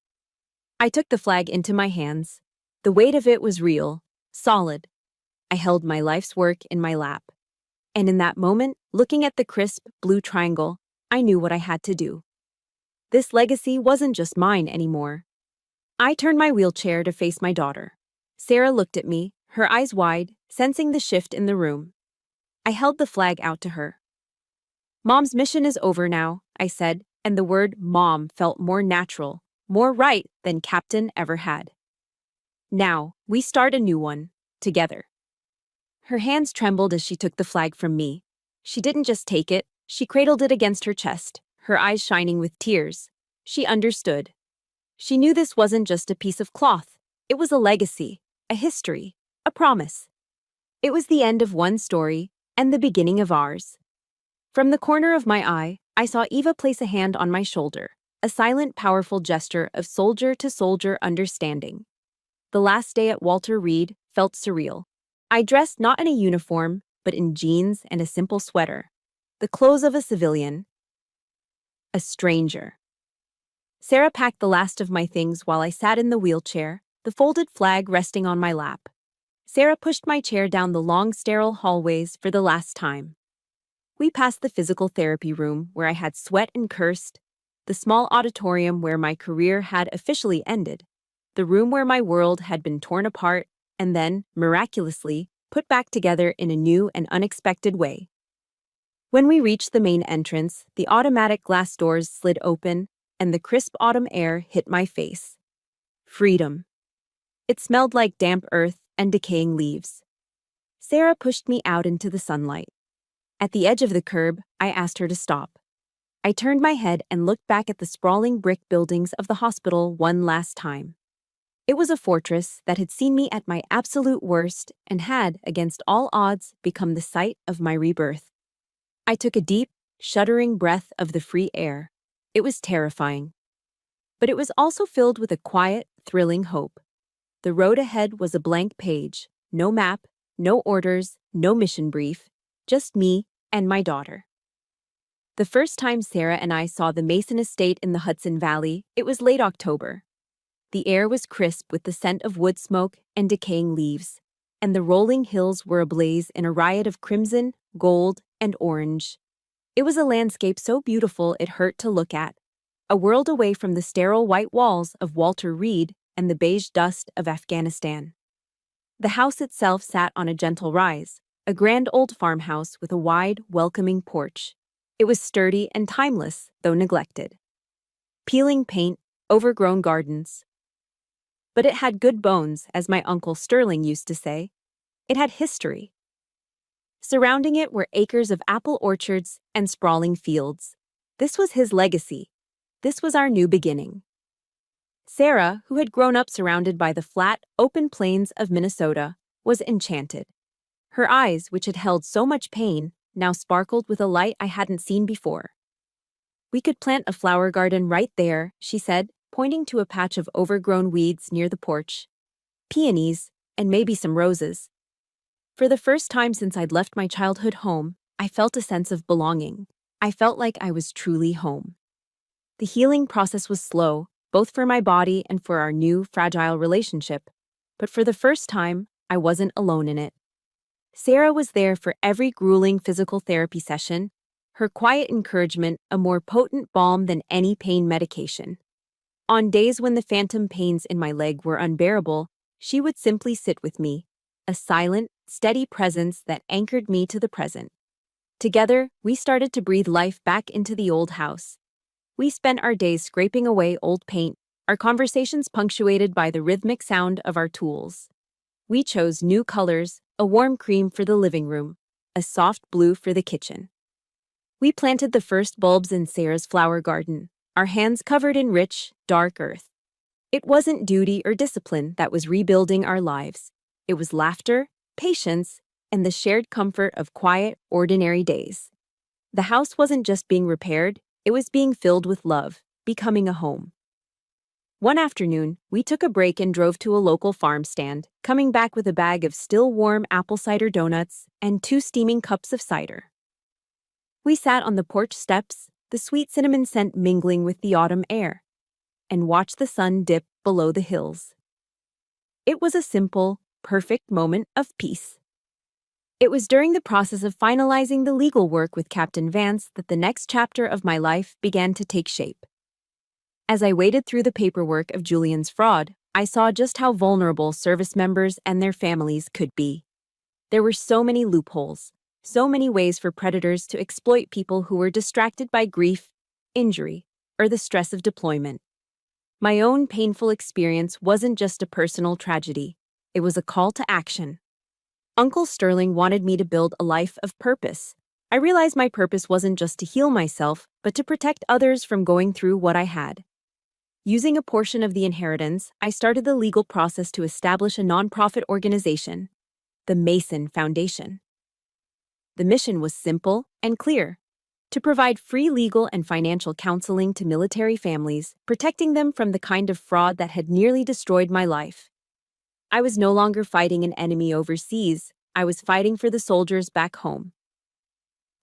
I took the flag into my hands. The weight of it was real, solid. I held my life's work in my lap. And in that moment, looking at the crisp, blue triangle, I knew what I had to do. This legacy wasn't just mine anymore. I turned my wheelchair to face my daughter. Sarah looked at me, her eyes wide, sensing the shift in the room. I held the flag out to her. "Mom's mission is over now," I said, and the word mom felt more natural, more right than Captain ever had. "Now, we start a new one, together." Her hands trembled as she took the flag from me. She didn't just take it, she cradled it against her chest, her eyes shining with tears. She understood. She knew this wasn't just a piece of cloth. It was a legacy, a history, a promise. It was the end of one story and the beginning of ours. From the corner of my eye, I saw Eva place a hand on my shoulder, a silent, powerful gesture of soldier-to-soldier understanding. The last day at Walter Reed felt surreal. I dressed not in a uniform, but in jeans and a simple sweater, the clothes of a civilian. A stranger. Sarah packed the last of my things while I sat in the wheelchair, the folded flag resting on my lap. Sarah pushed my chair down the long, sterile hallways for the last time. We passed the physical therapy room where I had sweat and cursed, the small auditorium where my career had officially ended, the room where my world had been torn apart and then, miraculously, put back together in a new and unexpected way. When we reached the main entrance, the automatic glass doors slid open, and the crisp autumn air hit my face. Freedom. It smelled like damp earth and decaying leaves. Sarah pushed me out into the sunlight. At the edge of the curb, I asked her to stop. I turned my head and looked back at the sprawling brick buildings of the hospital one last time. It was a fortress that had seen me at my absolute worst and had, against all odds, become the site of my rebirth. I took a deep, shuddering breath of the free air. It was terrifying. But it was also filled with a quiet, thrilling hope. The road ahead was a blank page, no map, no orders, no mission brief, just me and my daughter. The first time Sarah and I saw the Mason estate in the Hudson Valley, it was late October. The air was crisp with the scent of wood smoke and decaying leaves, and the rolling hills were ablaze in a riot of crimson, gold, and orange. It was a landscape so beautiful it hurt to look at, a world away from the sterile white walls of Walter Reed and the beige dust of Afghanistan. The house itself sat on a gentle rise, a grand old farmhouse with a wide, welcoming porch. It was sturdy and timeless, though neglected. Peeling paint, overgrown gardens. But it had good bones, as my Uncle Sterling used to say. It had history. Surrounding it were acres of apple orchards and sprawling fields. This was his legacy. This was our new beginning. Sarah, who had grown up surrounded by the flat, open plains of Minnesota, was enchanted. Her eyes, which had held so much pain, now sparkled with a light I hadn't seen before. "We could plant a flower garden right there," she said, pointing to a patch of overgrown weeds near the porch. "Peonies, and maybe some roses." For the first time since I'd left my childhood home, I felt a sense of belonging. I felt like I was truly home. The healing process was slow, both for my body and for our new, fragile relationship. But for the first time, I wasn't alone in it. Sarah was there for every grueling physical therapy session, her quiet encouragement a more potent balm than any pain medication. On days when the phantom pains in my leg were unbearable, she would simply sit with me, a silent, steady presence that anchored me to the present. Together, we started to breathe life back into the old house. We spent our days scraping away old paint, our conversations punctuated by the rhythmic sound of our tools. We chose new colors, a warm cream for the living room, a soft blue for the kitchen. We planted the first bulbs in Sarah's flower garden, our hands covered in rich, dark earth. It wasn't duty or discipline that was rebuilding our lives. It was laughter, patience, and the shared comfort of quiet, ordinary days. The house wasn't just being repaired, it was being filled with love, becoming a home. One afternoon, we took a break and drove to a local farm stand, coming back with a bag of still warm apple cider donuts and 2 steaming cups of cider. We sat on the porch steps, the sweet cinnamon scent mingling with the autumn air, and watched the sun dip below the hills. It was a simple, perfect moment of peace. It was during the process of finalizing the legal work with Captain Vance that the next chapter of my life began to take shape. As I waded through the paperwork of Julian's fraud, I saw just how vulnerable service members and their families could be. There were so many loopholes, so many ways for predators to exploit people who were distracted by grief, injury, or the stress of deployment. My own painful experience wasn't just a personal tragedy, it was a call to action. Uncle Sterling wanted me to build a life of purpose. I realized my purpose wasn't just to heal myself, but to protect others from going through what I had. Using a portion of the inheritance, I started the legal process to establish a nonprofit organization, the Mason Foundation. The mission was simple and clear: to provide free legal and financial counseling to military families, protecting them from the kind of fraud that had nearly destroyed my life. I was no longer fighting an enemy overseas, I was fighting for the soldiers back home.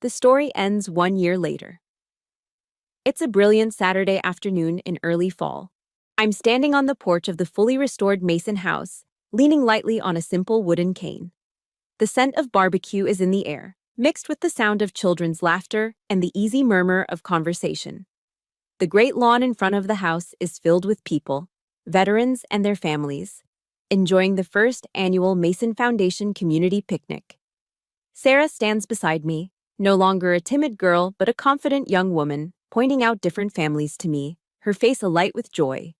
The story ends 1 year later. It's a brilliant Saturday afternoon in early fall. I'm standing on the porch of the fully restored Mason house, leaning lightly on a simple wooden cane. The scent of barbecue is in the air, mixed with the sound of children's laughter and the easy murmur of conversation. The great lawn in front of the house is filled with people, veterans and their families, enjoying the first annual Mason Foundation community picnic. Sarah stands beside me, no longer a timid girl but a confident young woman, pointing out different families to me, her face alight with joy.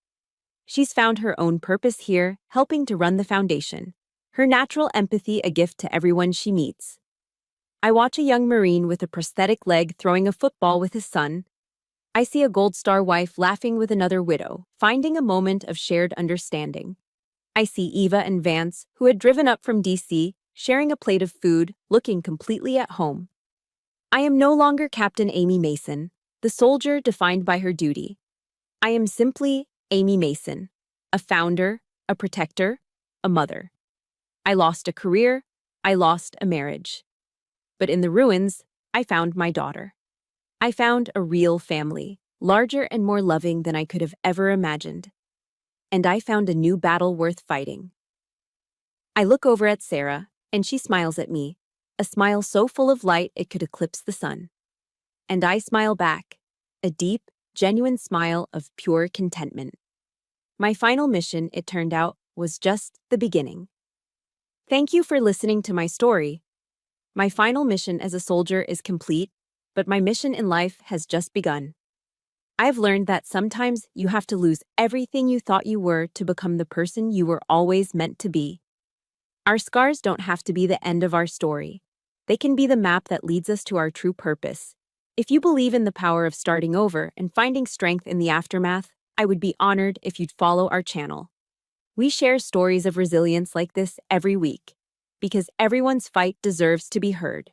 She's found her own purpose here, helping to run the foundation, her natural empathy a gift to everyone she meets. I watch a young Marine with a prosthetic leg throwing a football with his son. I see a Gold Star wife laughing with another widow, finding a moment of shared understanding. I see Eva and Vance, who had driven up from DC, sharing a plate of food, looking completely at home. I am no longer Captain Amy Mason, the soldier defined by her duty. I am simply Amy Mason, a founder, a protector, a mother. I lost a career, I lost a marriage. But in the ruins, I found my daughter. I found a real family, larger and more loving than I could have ever imagined. And I found a new battle worth fighting. I look over at Sarah, and she smiles at me, a smile so full of light it could eclipse the sun. And I smile back, a deep, genuine smile of pure contentment. My final mission, it turned out, was just the beginning. Thank you for listening to my story. My final mission as a soldier is complete, but my mission in life has just begun. I've learned that sometimes you have to lose everything you thought you were to become the person you were always meant to be. Our scars don't have to be the end of our story. They can be the map that leads us to our true purpose. If you believe in the power of starting over and finding strength in the aftermath, I would be honored if you'd follow our channel. We share stories of resilience like this every week because everyone's fight deserves to be heard.